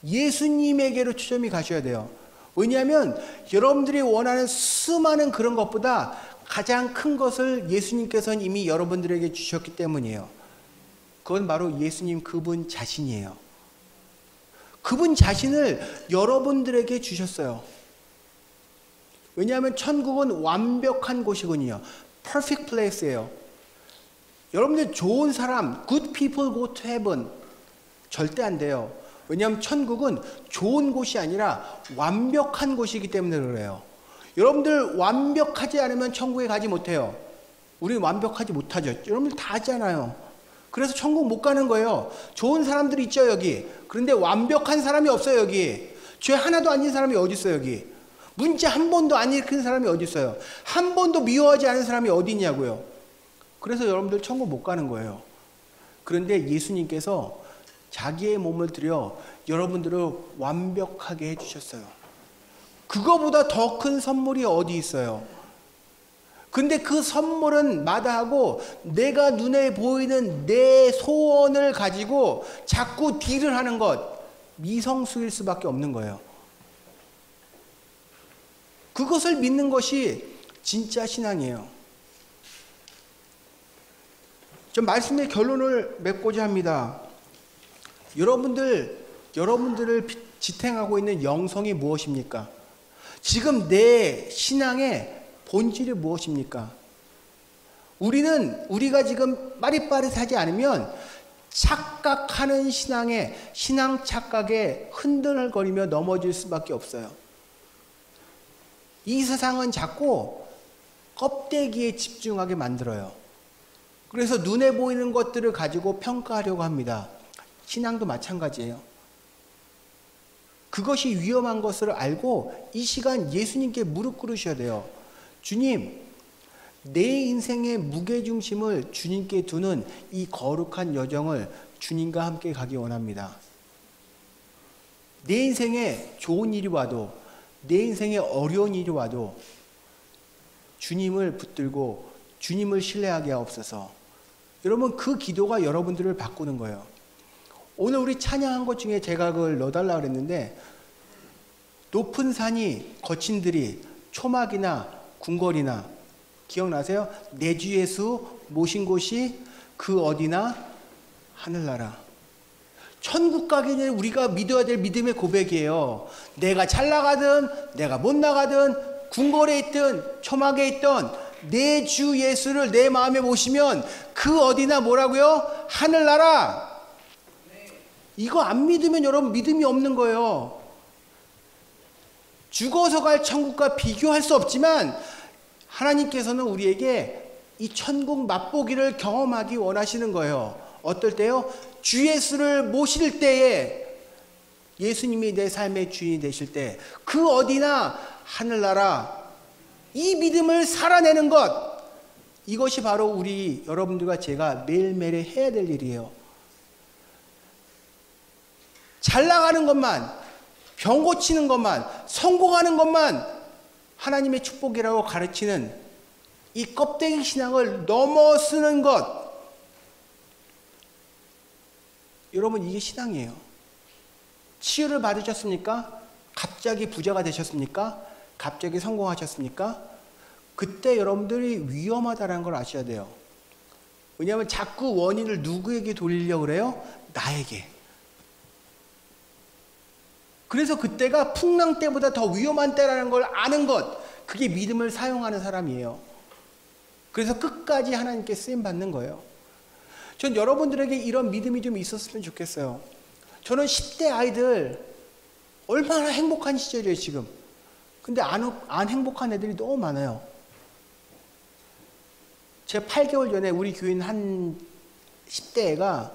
예수님에게로 초점이 가셔야 돼요. 왜냐하면 여러분들이 원하는 수많은 그런 것보다 가장 큰 것을 예수님께서는 이미 여러분들에게 주셨기 때문이에요. 그건 바로 예수님 그분 자신이에요. 그분 자신을 여러분들에게 주셨어요. 왜냐하면 천국은 완벽한 곳이군요. perfect place예요. 여러분들 좋은 사람, good people go to heaven. 절대 안 돼요. 왜냐하면 천국은 좋은 곳이 아니라 완벽한 곳이기 때문에 그래요. 여러분들 완벽하지 않으면 천국에 가지 못해요. 우리는 완벽하지 못하죠. 여러분들 다 하잖아요. 그래서 천국 못 가는 거예요. 좋은 사람들이 있죠, 여기. 그런데 완벽한 사람이 없어요, 여기. 죄 하나도 안 지은 사람이 어디 있어요, 여기. 문제 한 번도 안 일으킨 사람이 어디 있어요. 한 번도 미워하지 않은 사람이 어디 있냐고요. 그래서 여러분들 천국 못 가는 거예요. 그런데 예수님께서 자기의 몸을 들여 여러분들을 완벽하게 해주셨어요. 그거보다 더 큰 선물이 어디 있어요. 근데 그 선물은 마다하고 내가 눈에 보이는 내 소원을 가지고 자꾸 딜을 하는 것, 미성수일 수밖에 없는 거예요. 그것을 믿는 것이 진짜 신앙이에요. 좀 말씀의 결론을 맺고자 합니다. 여러분들을 지탱하고 있는 영성이 무엇입니까? 지금 내 신앙의 본질이 무엇입니까? 우리가 지금 빠릿빠릿하지 않으면 착각하는 신앙 착각에 흔들거리며 넘어질 수밖에 없어요. 이 세상은 자꾸 껍데기에 집중하게 만들어요. 그래서 눈에 보이는 것들을 가지고 평가하려고 합니다. 신앙도 마찬가지예요. 그것이 위험한 것을 알고 이 시간 예수님께 무릎 꿇으셔야 돼요. 주님, 내 인생의 무게중심을 주님께 두는 이 거룩한 여정을 주님과 함께 가기 원합니다. 내 인생에 좋은 일이 와도, 내 인생에 어려운 일이 와도 주님을 붙들고 주님을 신뢰하게 하옵소서. 여러분, 그 기도가 여러분들을 바꾸는 거예요. 오늘 우리 찬양한 것 중에 제가 그걸 넣어달라고 그랬는데, 높은 산이 거친 들이 초막이나 궁궐이나 기억나세요? 내 주 예수 모신 곳이 그 어디나 하늘나라. 천국 가기 전에 우리가 믿어야 될 믿음의 고백이에요. 내가 잘 나가든 내가 못 나가든 궁궐에 있든 초막에 있든 내 주 예수를 내 마음에 모시면 그 어디나 뭐라고요? 하늘나라. 이거 안 믿으면 여러분 믿음이 없는 거예요. 죽어서 갈 천국과 비교할 수 없지만 하나님께서는 우리에게 이 천국 맛보기를 경험하기 원하시는 거예요. 어떨 때요? 주 예수를 모실 때에, 예수님이 내 삶의 주인이 되실 때 그 어디나 하늘나라, 이 믿음을 살아내는 것, 이것이 바로 우리 여러분들과 제가 매일매일 해야 될 일이에요. 잘 나가는 것만, 병 고치는 것만, 성공하는 것만 하나님의 축복이라고 가르치는 이 껍데기 신앙을 넘어서는 것, 여러분, 이게 신앙이에요. 치유를 받으셨습니까? 갑자기 부자가 되셨습니까? 갑자기 성공하셨습니까? 그때 여러분들이 위험하다는 걸 아셔야 돼요. 왜냐하면 자꾸 원인을 누구에게 돌리려고 그래요? 나에게. 그래서 그때가 풍랑 때보다 더 위험한 때라는 걸 아는 것, 그게 믿음을 사용하는 사람이에요. 그래서 끝까지 하나님께 쓰임받는 거예요. 전 여러분들에게 이런 믿음이 좀 있었으면 좋겠어요. 저는 10대 아이들 얼마나 행복한 시절이에요, 지금. 근데 안 행복한 애들이 너무 많아요. 제가 8개월 전에 우리 교인 한 10대 애가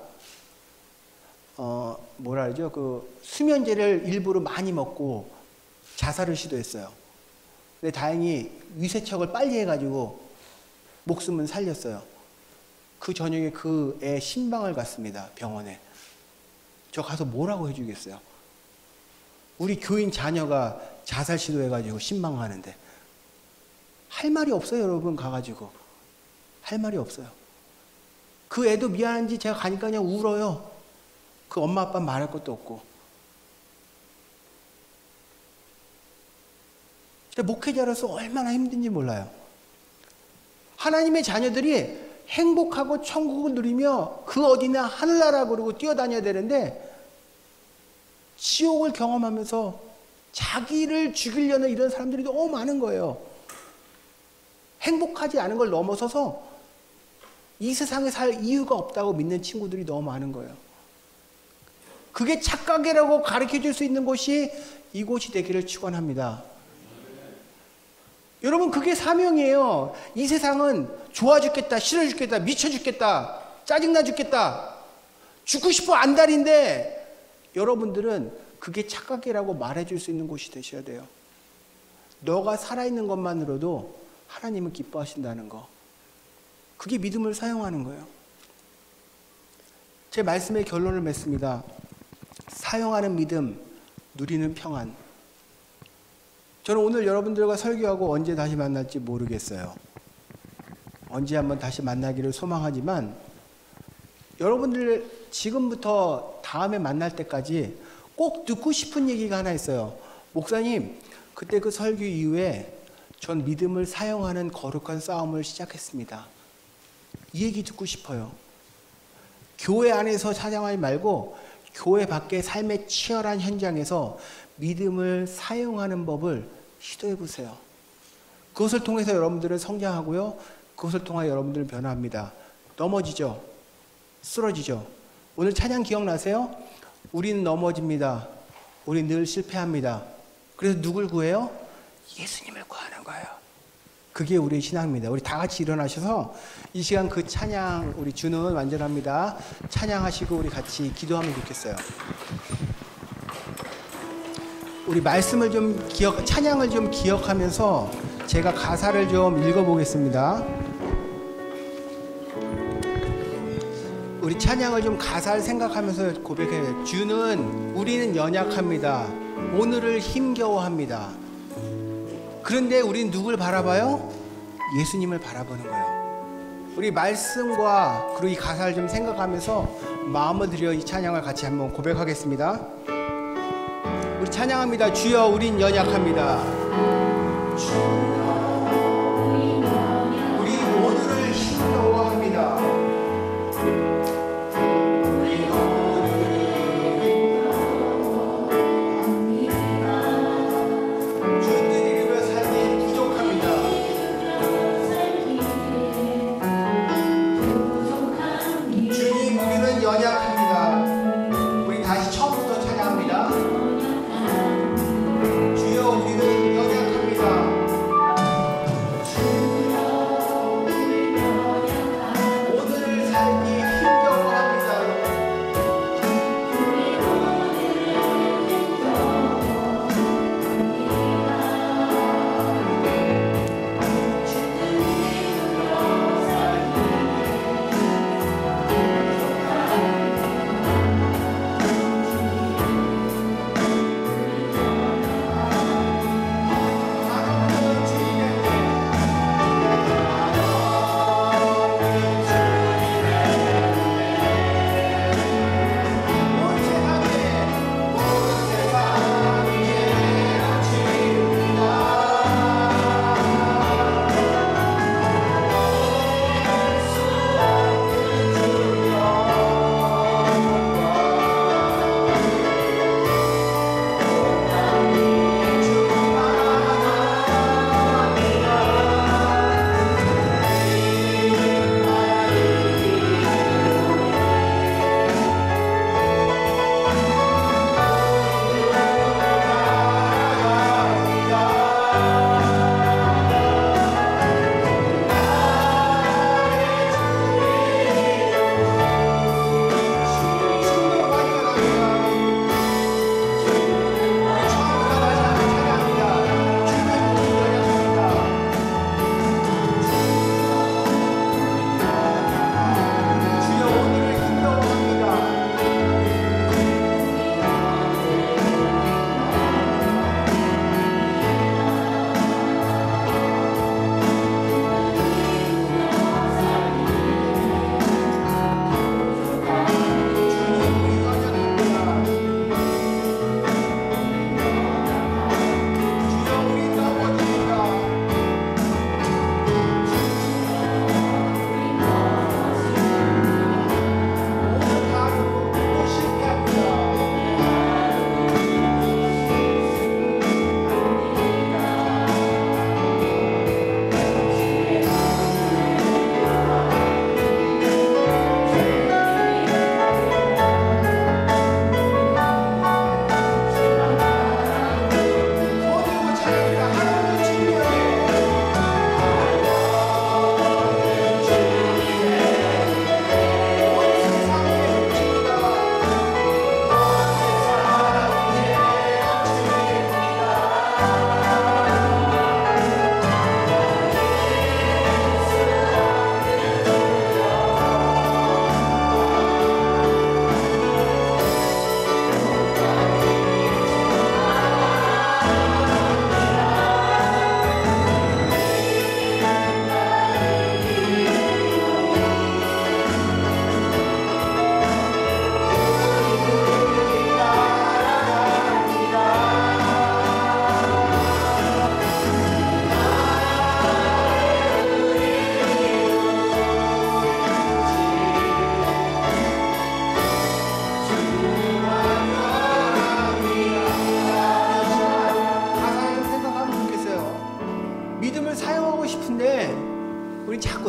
뭐라 그러죠? 그 수면제를 일부러 많이 먹고 자살을 시도했어요. 근데 다행히 위세척을 빨리 해가지고 목숨은 살렸어요. 그 저녁에 그 애 신방을 갔습니다. 병원에. 저 가서 뭐라고 해주겠어요? 우리 교인 자녀가 자살 시도해가지고 신방하는데 할 말이 없어요, 여러분. 가가지고 할 말이 없어요. 그 애도 미안한지 제가 가니까 그냥 울어요. 그 엄마 아빠 말할 것도 없고. 목회자로서 얼마나 힘든지 몰라요. 하나님의 자녀들이 행복하고 천국을 누리며 그 어디나 하늘나라 그러고 뛰어다녀야 되는데 지옥을 경험하면서 자기를 죽이려는 이런 사람들이 너무 많은 거예요. 행복하지 않은 걸 넘어서서 이 세상에 살 이유가 없다고 믿는 친구들이 너무 많은 거예요. 그게 착각이라고 가르쳐 줄 수 있는 곳이 이곳이 되기를 축원합니다. 여러분, 그게 사명이에요. 이 세상은 좋아 죽겠다, 싫어 죽겠다, 미쳐 죽겠다, 짜증나 죽겠다, 죽고 싶어 안달인데 여러분들은 그게 착각이라고 말해줄 수 있는 곳이 되셔야 돼요. 너가 살아있는 것만으로도 하나님은 기뻐하신다는 거. 그게 믿음을 사용하는 거예요. 제 말씀의 결론을 맺습니다. 사용하는 믿음, 누리는 평안. 저는 오늘 여러분들과 설교하고 언제 다시 만날지 모르겠어요. 언제 한번 다시 만나기를 소망하지만 여러분들 지금부터 다음에 만날 때까지 꼭 듣고 싶은 얘기가 하나 있어요. 목사님, 그때 그 설교 이후에 전 믿음을 사용하는 거룩한 싸움을 시작했습니다. 이 얘기 듣고 싶어요. 교회 안에서 찬양하지 말고 교회 밖의 삶의 치열한 현장에서 믿음을 사용하는 법을 시도해 보세요. 그것을 통해서 여러분들은 성장하고요. 그것을 통해 여러분들은 변화합니다. 넘어지죠. 쓰러지죠. 오늘 찬양 기억나세요? 우리는 넘어집니다. 우리 늘 실패합니다. 그래서 누굴 구해요? 예수님을 구하는 거예요. 그게 우리의 신앙입니다. 우리 다 같이 일어나셔서 이 시간 그 찬양, 우리 주는 완전합니다. 찬양하시고 우리 같이 기도하면 좋겠어요. 우리 말씀을 좀 찬양을 좀 기억하면서 제가 가사를 좀 읽어보겠습니다. 우리 찬양을 좀 가사를 생각하면서 고백해요. 주는 우리는 연약합니다. 오늘을 힘겨워합니다. 그런데 우리는 누굴 바라봐요? 예수님을 바라보는 거예요. 우리 말씀과 그리고 이 가사를 좀 생각하면서 마음을 들여 이 찬양을 같이 한번 고백하겠습니다. 우리 찬양합니다. 주여 우린 연약합니다. 주여 우리 오늘을 힘겨워합니다.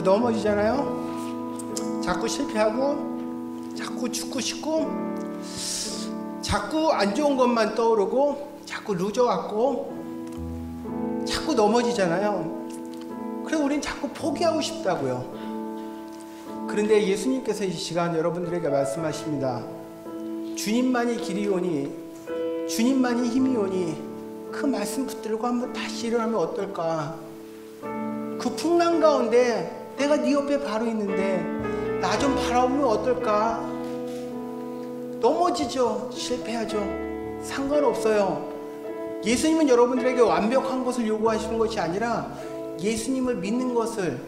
넘어지잖아요. 자꾸 실패하고 자꾸 죽고 싶고 자꾸 안 좋은 것만 떠오르고 자꾸 루저 같고 자꾸 넘어지잖아요. 그래서 우린 자꾸 포기하고 싶다고요. 그런데 예수님께서 이 시간 여러분들에게 말씀하십니다. 주님만이 길이 오니 주님만이 힘이 오니 그 말씀 붙들고 한번 다시 일어나면 어떨까. 그 풍랑 가운데 내가 네 옆에 바로 있는데 나 좀 바라보면 어떨까. 넘어지죠. 실패하죠. 상관없어요. 예수님은 여러분들에게 완벽한 것을 요구하시는 것이 아니라 예수님을 믿는 것을,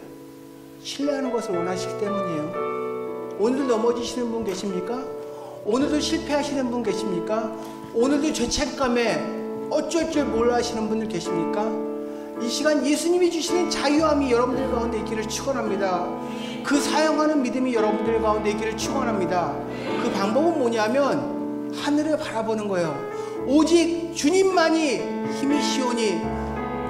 신뢰하는 것을 원하시기 때문이에요. 오늘도 넘어지시는 분 계십니까? 오늘도 실패하시는 분 계십니까? 오늘도 죄책감에 어쩔 줄 몰라 하시는 분들 계십니까? 이 시간 예수님이 주시는 자유함이 여러분들 가운데 있기를 축원합니다. 그 사용하는 믿음이 여러분들 가운데 있기를 축원합니다. 그 방법은 뭐냐면 하늘을 바라보는 거예요. 오직 주님만이 힘이 시오니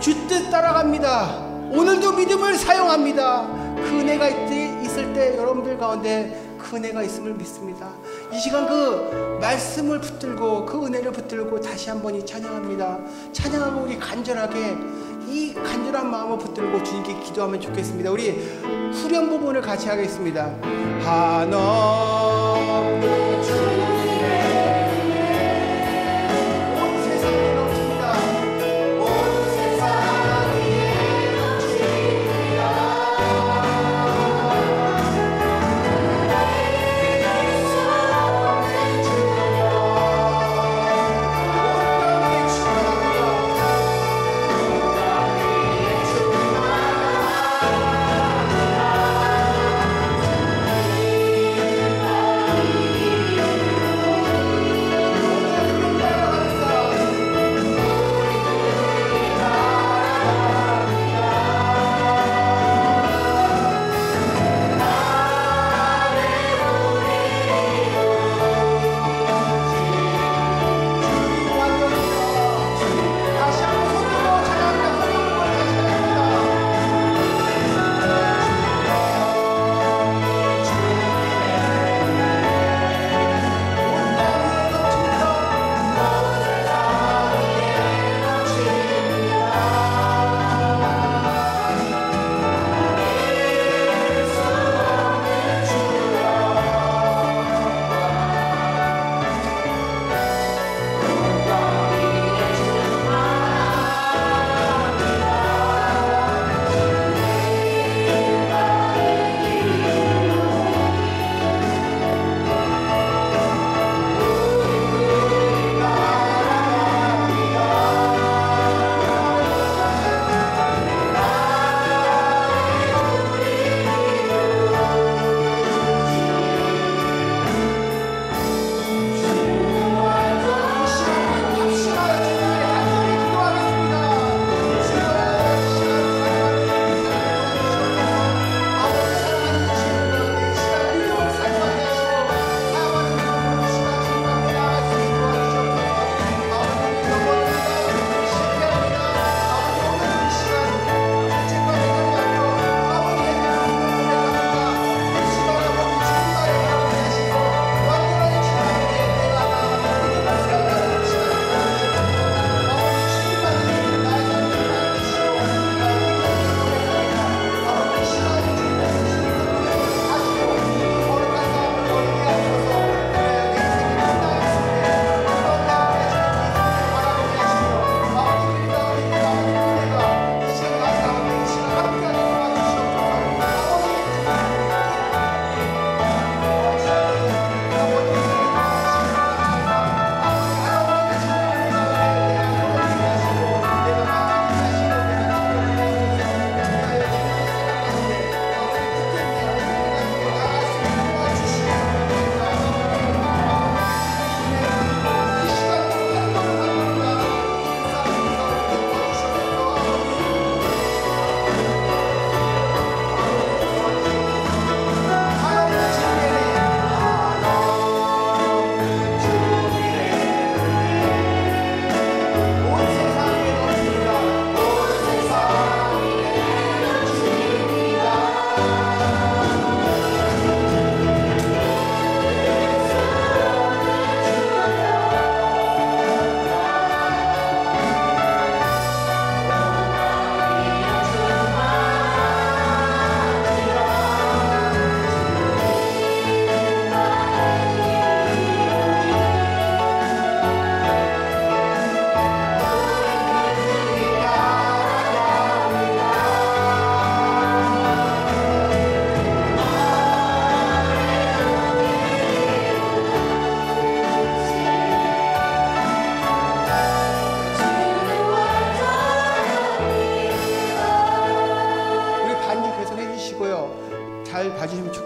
주 뜻 따라갑니다. 오늘도 믿음을 사용합니다. 그 은혜가 있을 때 여러분들 가운데 그 은혜가 있음을 믿습니다. 이 시간 그 말씀을 붙들고 그 은혜를 붙들고 다시 한번 이 찬양합니다. 찬양하고 우리 간절하게 이 간절한 마음을 붙들고 주님께 기도하면 좋겠습니다. 우리 후렴 부분을 같이 하겠습니다. 한없는 주님의 온 세상에 넘칩니다. 온 세상에 넘칩니다.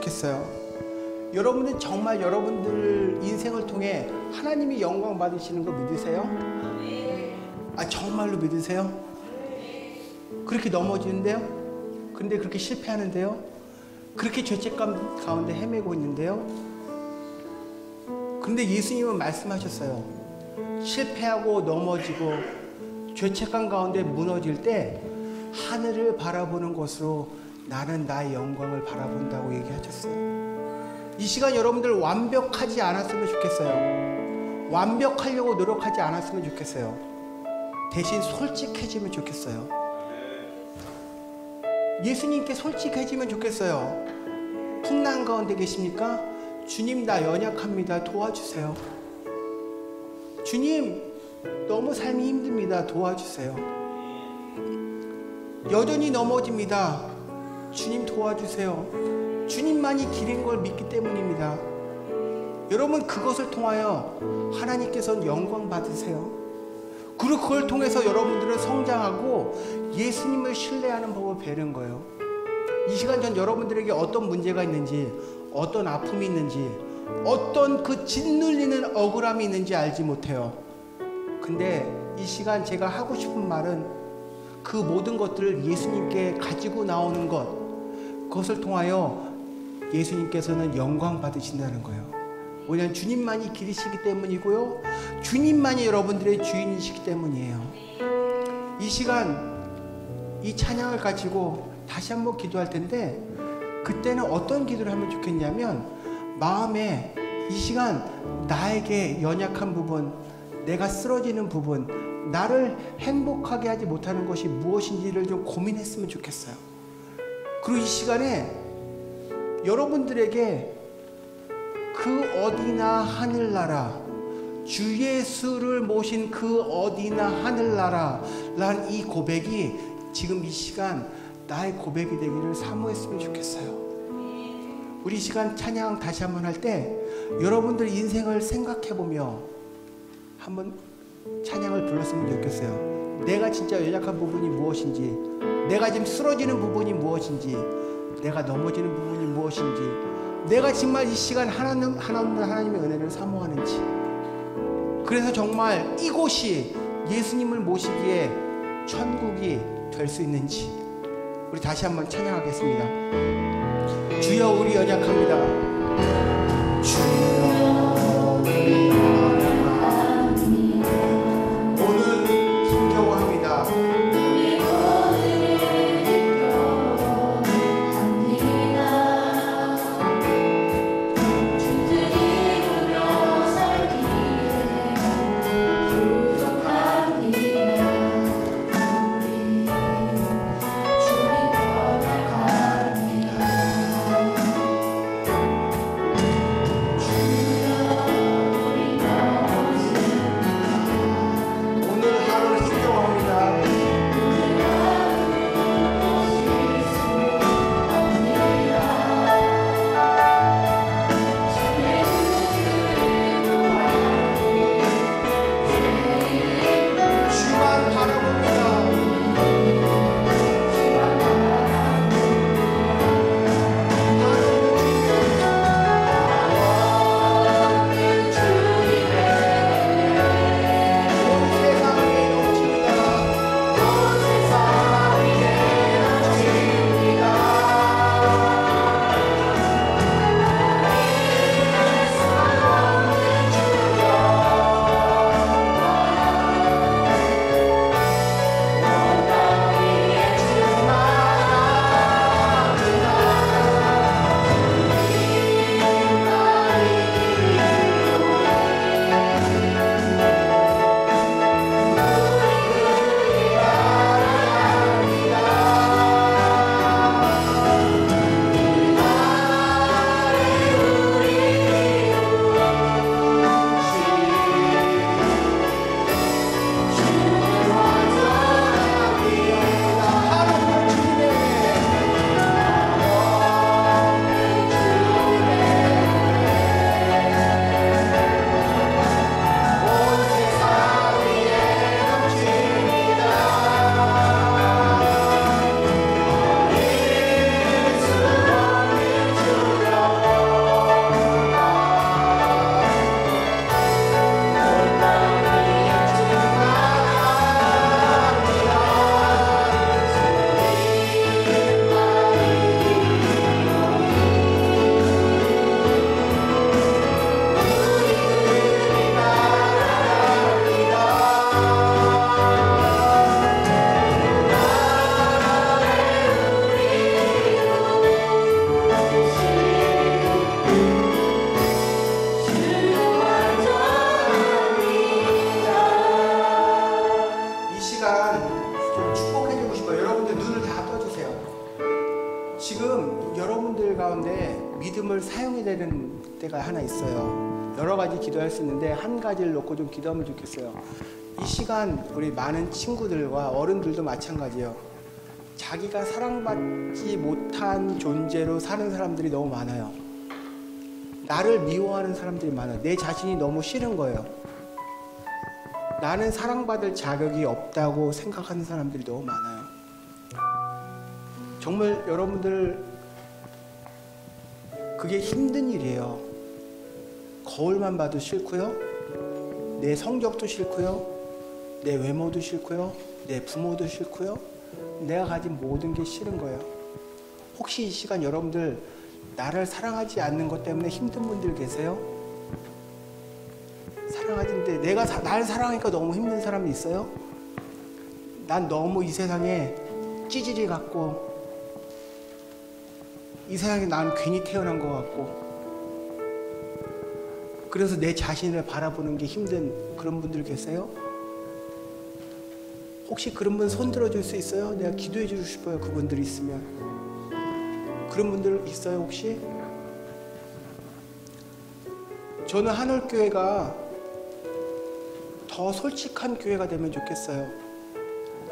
좋겠어요. 여러분은 정말 여러분들 인생을 통해 하나님이 영광 받으시는 거 믿으세요? 아, 정말로 믿으세요? 그렇게 넘어지는데요? 근데 그렇게 실패하는데요? 그렇게 죄책감 가운데 헤매고 있는데요? 근데 예수님은 말씀하셨어요. 실패하고 넘어지고 죄책감 가운데 무너질 때 하늘을 바라보는 것으로 나는 나의 영광을 바라본다고 얘기하셨어요. 이 시간 여러분들 완벽하지 않았으면 좋겠어요. 완벽하려고 노력하지 않았으면 좋겠어요. 대신 솔직해지면 좋겠어요. 예수님께 솔직해지면 좋겠어요. 풍랑 가운데 계십니까? 주님, 나 연약합니다. 도와주세요. 주님, 너무 삶이 힘듭니다. 도와주세요. 여전히 넘어집니다. 주님 도와주세요. 주님만이 길인 걸 믿기 때문입니다. 여러분, 그것을 통하여 하나님께서는 영광 받으세요. 그리고 그걸 통해서 여러분들은 성장하고 예수님을 신뢰하는 법을 배우는 거예요. 이 시간 전 여러분들에게 어떤 문제가 있는지, 어떤 아픔이 있는지, 어떤 그 짓눌리는 억울함이 있는지 알지 못해요. 근데 이 시간 제가 하고 싶은 말은 그 모든 것들을 예수님께 가지고 나오는 것, 그것을 통하여 예수님께서는 영광 받으신다는 거예요. 왜냐하면 주님만이 길이시기 때문이고요, 주님만이 여러분들의 주인이시기 때문이에요. 이 시간 이 찬양을 가지고 다시 한번 기도할 텐데, 그때는 어떤 기도를 하면 좋겠냐면, 마음에 이 시간 나에게 연약한 부분, 내가 쓰러지는 부분, 나를 행복하게 하지 못하는 것이 무엇인지를 좀 고민했으면 좋겠어요. 그리고 이 시간에 여러분들에게 그 어디나 하늘나라, 주 예수를 모신 그 어디나 하늘나라라는 이 고백이 지금 이 시간 나의 고백이 되기를 사모했으면 좋겠어요. 우리 시간 찬양 다시 한번 할 때 여러분들 인생을 생각해보며 한번 찬양을 불렀으면 좋겠어요. 내가 진짜 연약한 부분이 무엇인지, 내가 지금 쓰러지는 부분이 무엇인지, 내가 넘어지는 부분이 무엇인지, 내가 정말 이 시간 하나님의 은혜를 사모하는지, 그래서 정말 이곳이 예수님을 모시기에 천국이 될 수 있는지, 우리 다시 한번 찬양하겠습니다. 주여, 우리 연약합니다. 주여, 우리 연약합니다. 오늘 힘겨워합니다. 주여 사용해야 되는 때가 하나 있어요. 여러 가지 기도할 수 있는데 한 가지를 놓고 좀 기도하면 좋겠어요. 이 시간 우리 많은 친구들과 어른들도 마찬가지예요. 자기가 사랑받지 못한 존재로 사는 사람들이 너무 많아요. 나를 미워하는 사람들이 많아요. 내 자신이 너무 싫은 거예요. 나는 사랑받을 자격이 없다고 생각하는 사람들이 너무 많아요. 정말 여러분들 그게 힘든 일이에요. 거울만 봐도 싫고요. 내 성적도 싫고요. 내 외모도 싫고요. 내 부모도 싫고요. 내가 가진 모든 게 싫은 거예요. 혹시 이 시간 여러분들 나를 사랑하지 않는 것 때문에 힘든 분들 계세요? 사랑하는데 내가 날 사랑하니까 너무 힘든 사람이 있어요? 난 너무 이 세상에 찌질이 같고 이 세상에 난 괜히 태어난 것 같고 그래서 내 자신을 바라보는 게 힘든 그런 분들 계세요? 혹시 그런 분 손 들어줄 수 있어요? 내가 기도해 주고 싶어요. 그분들 있으면. 그런 분들 있어요 혹시? 저는 한올교회가 더 솔직한 교회가 되면 좋겠어요.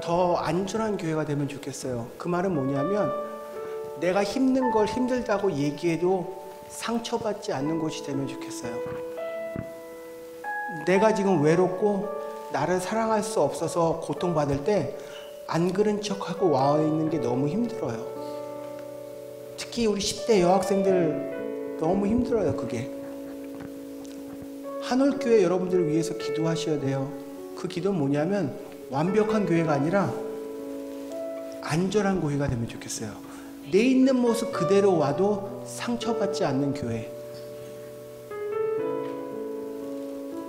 더 안전한 교회가 되면 좋겠어요. 그 말은 뭐냐면 내가 힘든 걸 힘들다고 얘기해도 상처받지 않는 곳이 되면 좋겠어요. 내가 지금 외롭고 나를 사랑할 수 없어서 고통받을 때 안 그런 척하고 와 있는 게 너무 힘들어요. 특히 우리 10대 여학생들 너무 힘들어요. 그게. 한올교회 여러분들을 위해서 기도하셔야 돼요. 그 기도는 뭐냐면 완벽한 교회가 아니라 안전한 교회가 되면 좋겠어요. 내 있는 모습 그대로 와도 상처받지 않는 교회.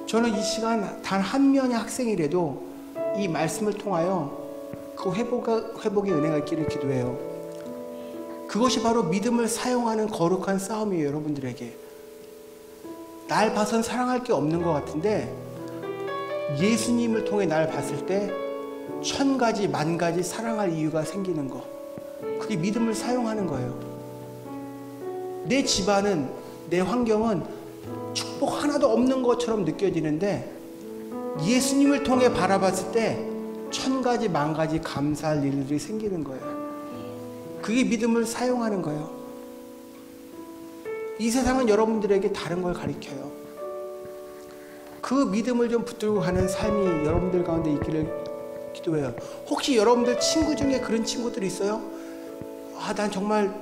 저는 이 시간 단 한 명의 학생이라도 이 말씀을 통하여 그 회복의 은혜가 있기를 기도해요. 그것이 바로 믿음을 사용하는 거룩한 싸움이에요. 여러분들에게. 날 봐선 사랑할 게 없는 것 같은데 예수님을 통해 날 봤을 때 1000가지 만가지 사랑할 이유가 생기는 거. 그게 믿음을 사용하는 거예요. 내 집안은 내 환경은 축복 하나도 없는 것처럼 느껴지는데 예수님을 통해 바라봤을 때 1000가지 만가지 감사할 일들이 생기는 거예요. 그게 믿음을 사용하는 거예요. 이 세상은 여러분들에게 다른 걸 가르쳐요. 그 믿음을 좀 붙들고 가는 삶이 여러분들 가운데 있기를 기도해요. 혹시 여러분들 친구 중에 그런 친구들 있어요? 난 정말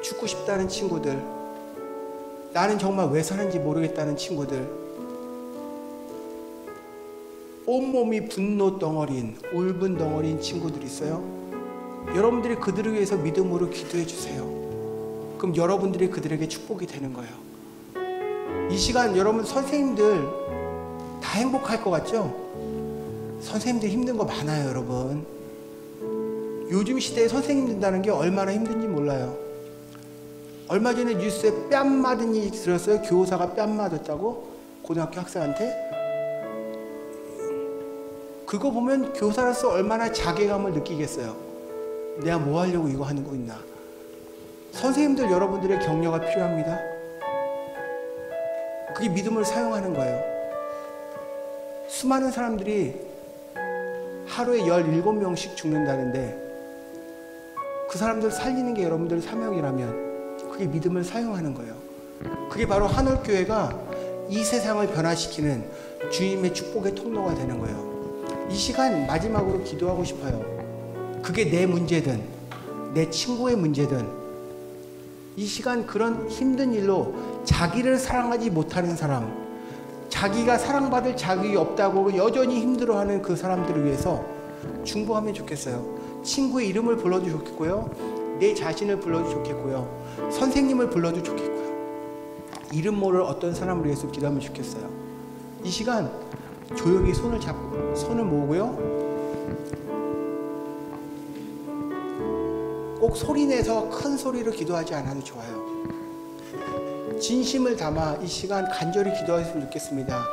죽고 싶다는 친구들, 나는 정말 왜 사는지 모르겠다는 친구들, 온몸이 분노 덩어리인, 울분 덩어리인 친구들 있어요? 여러분들이 그들을 위해서 믿음으로 기도해 주세요. 그럼 여러분들이 그들에게 축복이 되는 거예요. 이 시간 여러분 선생님들 다 행복할 것 같죠? 선생님들 힘든 거 많아요. 여러분 요즘 시대에 선생님 된다는 게 얼마나 힘든지 몰라요. 얼마 전에 뉴스에 뺨 맞은 일이 들었어요. 교사가 뺨 맞았다고 고등학교 학생한테. 그거 보면 교사로서 얼마나 자괴감을 느끼겠어요. 내가 뭐 하려고 이거 하는 거 있나. 선생님들 여러분들의 격려가 필요합니다. 그게 믿음을 사용하는 거예요. 수많은 사람들이 하루에 17명씩 죽는다는데 그 사람들 살리는 게 여러분들 사명이라면 그게 믿음을 사용하는 거예요. 그게 바로 한올교회가 이 세상을 변화시키는 주님의 축복의 통로가 되는 거예요. 이 시간 마지막으로 기도하고 싶어요. 그게 내 문제든 내 친구의 문제든 이 시간 그런 힘든 일로 자기를 사랑하지 못하는 사람, 자기가 사랑받을 자격이 없다고 여전히 힘들어하는 그 사람들을 위해서 중보하면 좋겠어요. 친구의 이름을 불러도 좋겠고요, 내 자신을 불러도 좋겠고요, 선생님을 불러도 좋겠고요, 이름 모를 어떤 사람을 위해서 기도하면 좋겠어요. 이 시간 조용히 손을 모으고요, 꼭 소리내서 큰 소리로 기도하지 않아도 좋아요. 진심을 담아 이 시간 간절히 기도했으면 좋겠습니다.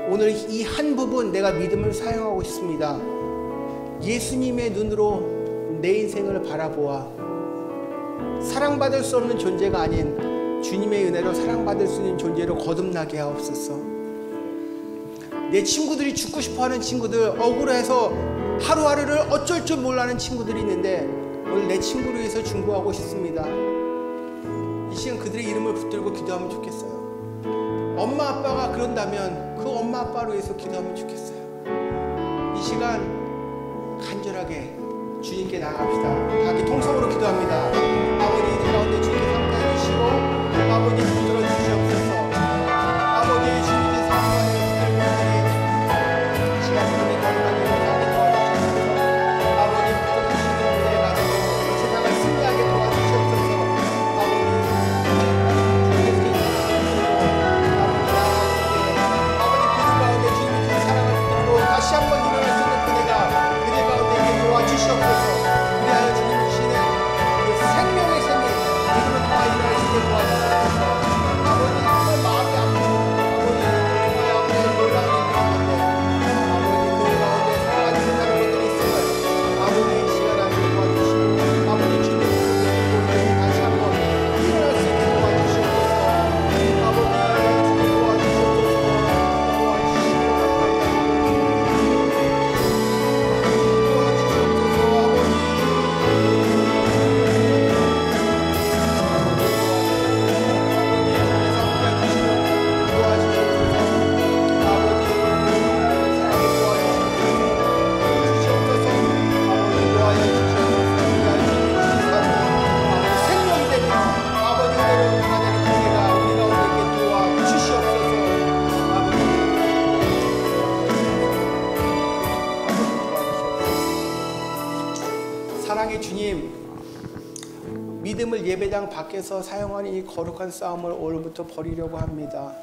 오늘 이 한 부분 내가 믿음을 사용하고 싶습니다. 예수님의 눈으로 내 인생을 바라보아 사랑받을 수 없는 존재가 아닌 주님의 은혜로 사랑받을 수 있는 존재로 거듭나게 하옵소서. 내 친구들이 죽고 싶어하는 친구들, 억울해서 하루하루를 어쩔 줄 몰라하는 친구들이 있는데 오늘 내 친구를 위해서 중보하고 싶습니다. 이 시간 그들의 이름을 붙들고 기도하면 좋겠어요. 엄마 아빠가 그런다면 그 엄마 아빠를 위해서 기도하면 좋겠어요. 이 시간 간절하게 주님께 나갑시다. 다 통성으로 기도합니다. 아버지, 이 가운데 주님께 함께해 주시고 아버지 붙들어 주시옵소서. 아버지, 주님의 사랑하는 분들이 시간 주님의 거룩하게 하게 도와주시옵소서. 아버지, 붙들어 주시는 분의 가정으로 세상을 승리하게 도와주시옵소서. 아버지, 주님의 아버지, 그 가운데 주님의 그 사랑을 붙들고 다시 한번 일어날 수 있는 그대가 그대 가운데 도와주시옵소서. 그리하여 주님 주시는 그 생명의 샘이 믿음을 통하여 일어날 수 있게 도와주시옵소서. 아버지, 정말 마음이 아프고 아버지 정말 아버지 놀라운 일들 가운데 아버지 그 가운데 사랑하지 못하는 것들이 있음을 아버지 이 시간 안에 도와주시고 아버지 주님의 그들을 다시 한번 일어날 수 있게 도와주시옵소서. 아버지 주님 도와주시옵소서. 사랑의 주님, 믿음을 예배당 밖에서 사용하는 이 거룩한 싸움을 오늘부터 버리려고 합니다.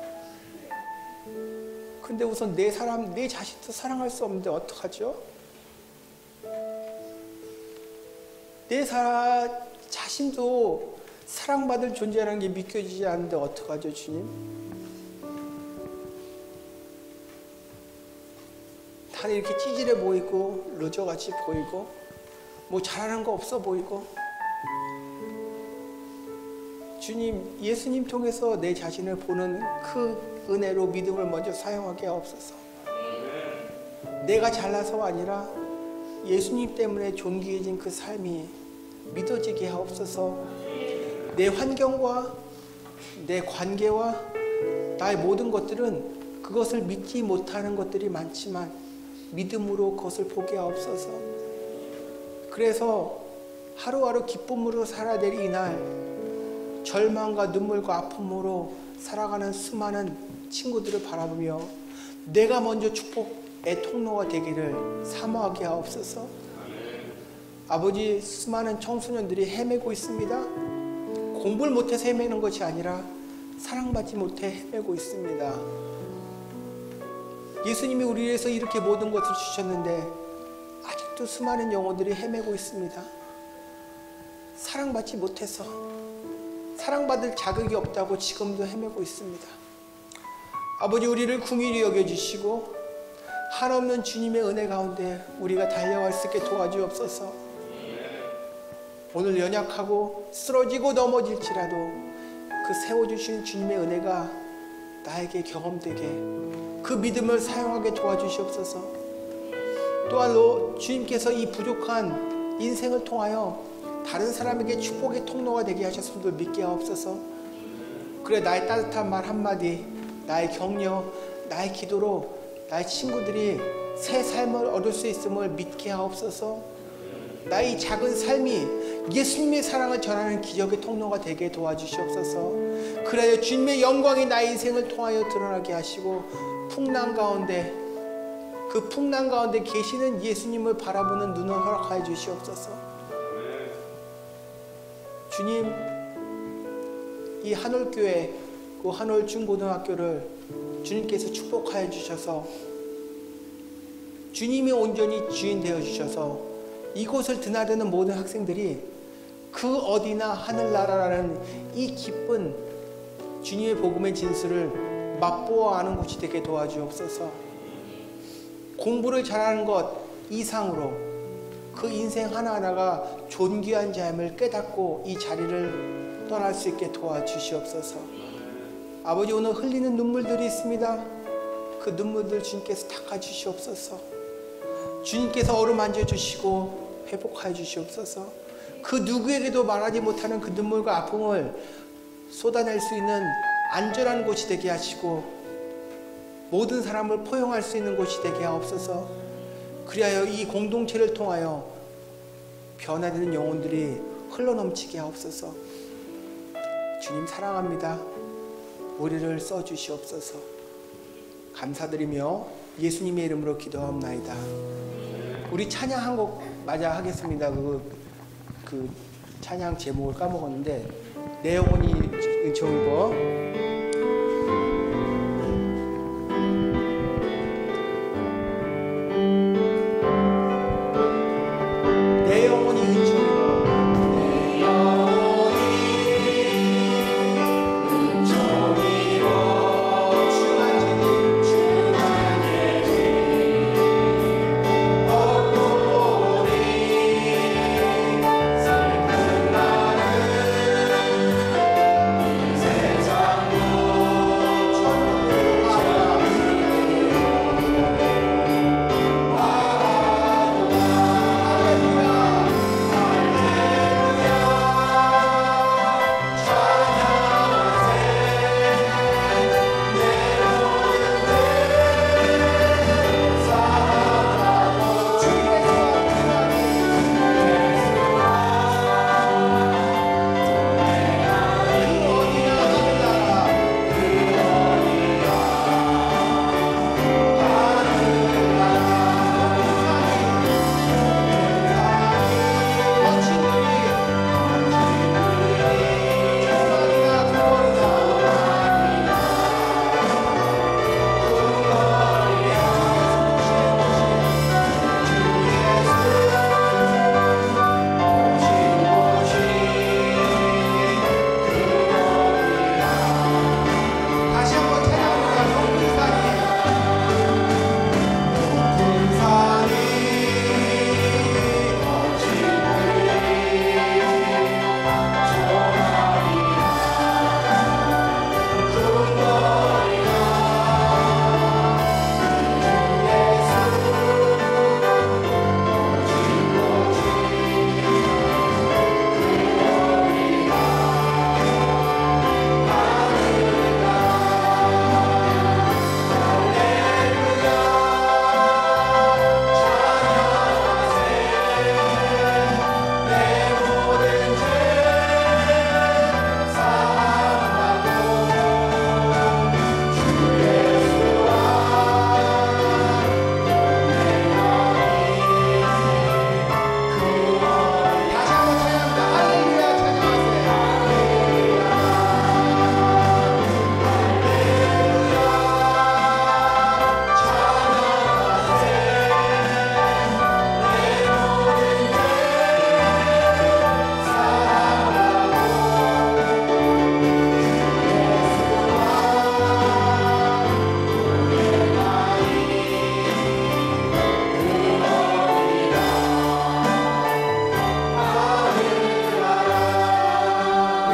근데 우선 내 자신도 사랑할 수 없는데 어떡하죠? 내 자신도 사랑받을 존재라는 게 믿겨지지 않는데 어떡하죠, 주님? 나는 이렇게 찌질해 보이고 루저같이 보이고 뭐 잘하는 거 없어 보이고 주님, 예수님 통해서 내 자신을 보는 그 은혜로 믿음을 먼저 사용하게 하옵소서. 내가 잘나서가 아니라 예수님 때문에 존귀해진 그 삶이 믿어지게 하옵소서. 내 환경과 내 관계와 나의 모든 것들은 그것을 믿지 못하는 것들이 많지만 믿음으로 그것을 보게 하옵소서. 그래서 하루하루 기쁨으로 살아야 될 이날 절망과 눈물과 아픔으로 살아가는 수많은 친구들을 바라보며 내가 먼저 축복의 통로가 되기를 사모하게 하옵소서. 아버지, 수많은 청소년들이 헤매고 있습니다. 공부를 못해서 헤매는 것이 아니라 사랑받지 못해 헤매고 있습니다. 예수님이 우리 위해서 이렇게 모든 것을 주셨는데 아직도 수많은 영혼들이 헤매고 있습니다. 사랑받지 못해서 사랑받을 자격이 없다고 지금도 헤매고 있습니다. 아버지, 우리를 긍휼히 여겨주시고 한없는 주님의 은혜 가운데 우리가 달려갈 수 있게 도와주옵소서. 오늘 연약하고 쓰러지고 넘어질지라도 그 세워주신 주님의 은혜가 나에게 경험되게 그 믿음을 사용하게 도와주시옵소서. 또한 주님께서 이 부족한 인생을 통하여 다른 사람에게 축복의 통로가 되게 하셨음을 믿게 하옵소서. 그래, 나의 따뜻한 말 한마디, 나의 격려, 나의 기도로 나의 친구들이 새 삶을 얻을 수 있음을 믿게 하옵소서. 나의 작은 삶이 예수님의 사랑을 전하는 기적의 통로가 되게 도와주시옵소서. 그래야 주님의 영광이 나의 인생을 통하여 드러나게 하시고 풍랑 가운데 그 풍랑 가운데 계시는 예수님을 바라보는 눈을 허락하여 주시옵소서. 주님, 이 한올교회, 그 한올 중고등학교를 주님께서 축복하여 주셔서 주님이 온전히 주인 되어 주셔서 이곳을 드나드는 모든 학생들이 그 어디나 하늘나라라는 이 기쁜 주님의 복음의 진수를 맛보아 아는 곳이 되게 도와주옵소서. 공부를 잘하는 것 이상으로 그 인생 하나하나가 존귀한 자임을 깨닫고 이 자리를 떠날 수 있게 도와주시옵소서. 아버지, 오늘 흘리는 눈물들이 있습니다. 그 눈물들 주님께서 닦아주시옵소서. 주님께서 어루만져 주시고 회복하여 주시옵소서. 그 누구에게도 말하지 못하는 그 눈물과 아픔을 쏟아낼 수 있는 안전한 곳이 되게 하시고 모든 사람을 포용할 수 있는 곳이 되게 하옵소서. 그리하여 이 공동체를 통하여 변화되는 영혼들이 흘러넘치게 하옵소서. 주님 사랑합니다. 우리를 써주시옵소서. 감사드리며 예수님의 이름으로 기도하옵나이다. 우리 찬양 한 곡 마저 하겠습니다. 그 찬양 제목을 까먹었는데, 내 영혼이 은총이고, 내 영혼이 은총이고, 내 영혼이 은총이고, 주만 예지, 주만 예지, 덕분보리 슬픈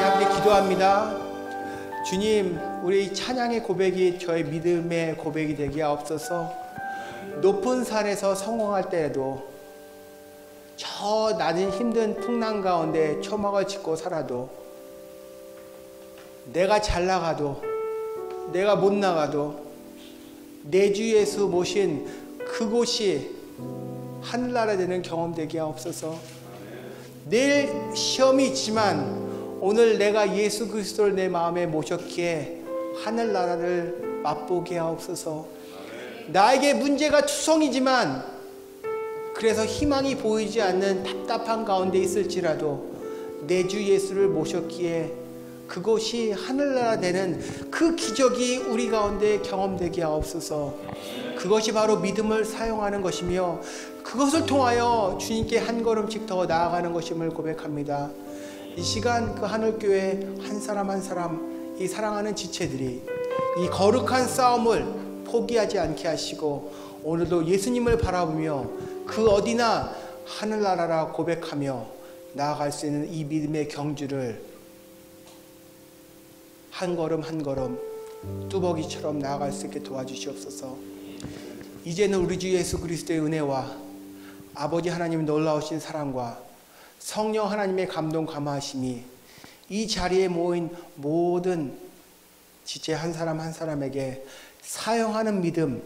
나는 기도합니다. 주님, 우리 찬양의 고백이 저의 믿음의 고백이 되게 하옵소서. 높은 산에서 성공할 때에도, 저 낮은 힘든 풍랑 가운데 초막을 짓고 살아도, 내가 잘 나가도 내가 못 나가도 내 주 예수 모신 그곳이 하늘나라 되는 경험 되게 하옵소서. 내일 시험이 있지만 오늘 내가 예수 그리스도를 내 마음에 모셨기에 하늘나라를 맛보게 하옵소서. 나에게 문제가 투성이지만 그래서 희망이 보이지 않는 답답한 가운데 있을지라도 내 주 예수를 모셨기에 그곳이 하늘나라 되는 그 기적이 우리 가운데 경험되게 하옵소서. 그것이 바로 믿음을 사용하는 것이며 그것을 통하여 주님께 한 걸음씩 더 나아가는 것임을 고백합니다. 이 시간 그 하늘교회 한 사람 한 사람, 이 사랑하는 지체들이 이 거룩한 싸움을 포기하지 않게 하시고 오늘도 예수님을 바라보며 그 어디나 하늘나라라 고백하며 나아갈 수 있는 이 믿음의 경주를 한 걸음 한 걸음 뚜벅이처럼 나아갈 수 있게 도와주시옵소서. 이제는 우리 주 예수 그리스도의 은혜와 아버지 하나님의 놀라우신 사랑과 성령 하나님의 감동 감화하심이 이 자리에 모인 모든 지체 한 사람 한 사람에게 사용하는 믿음,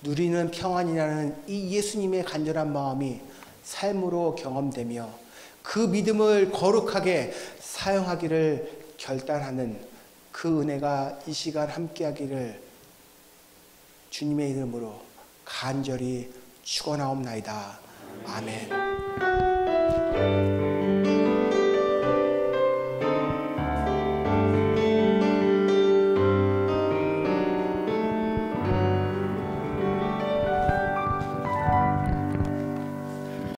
누리는 평안이라는 이 예수님의 간절한 마음이 삶으로 경험되며 그 믿음을 거룩하게 사용하기를 결단하는 그 은혜가 이 시간 함께하기를 주님의 이름으로 간절히 축원하옵나이다. 아멘.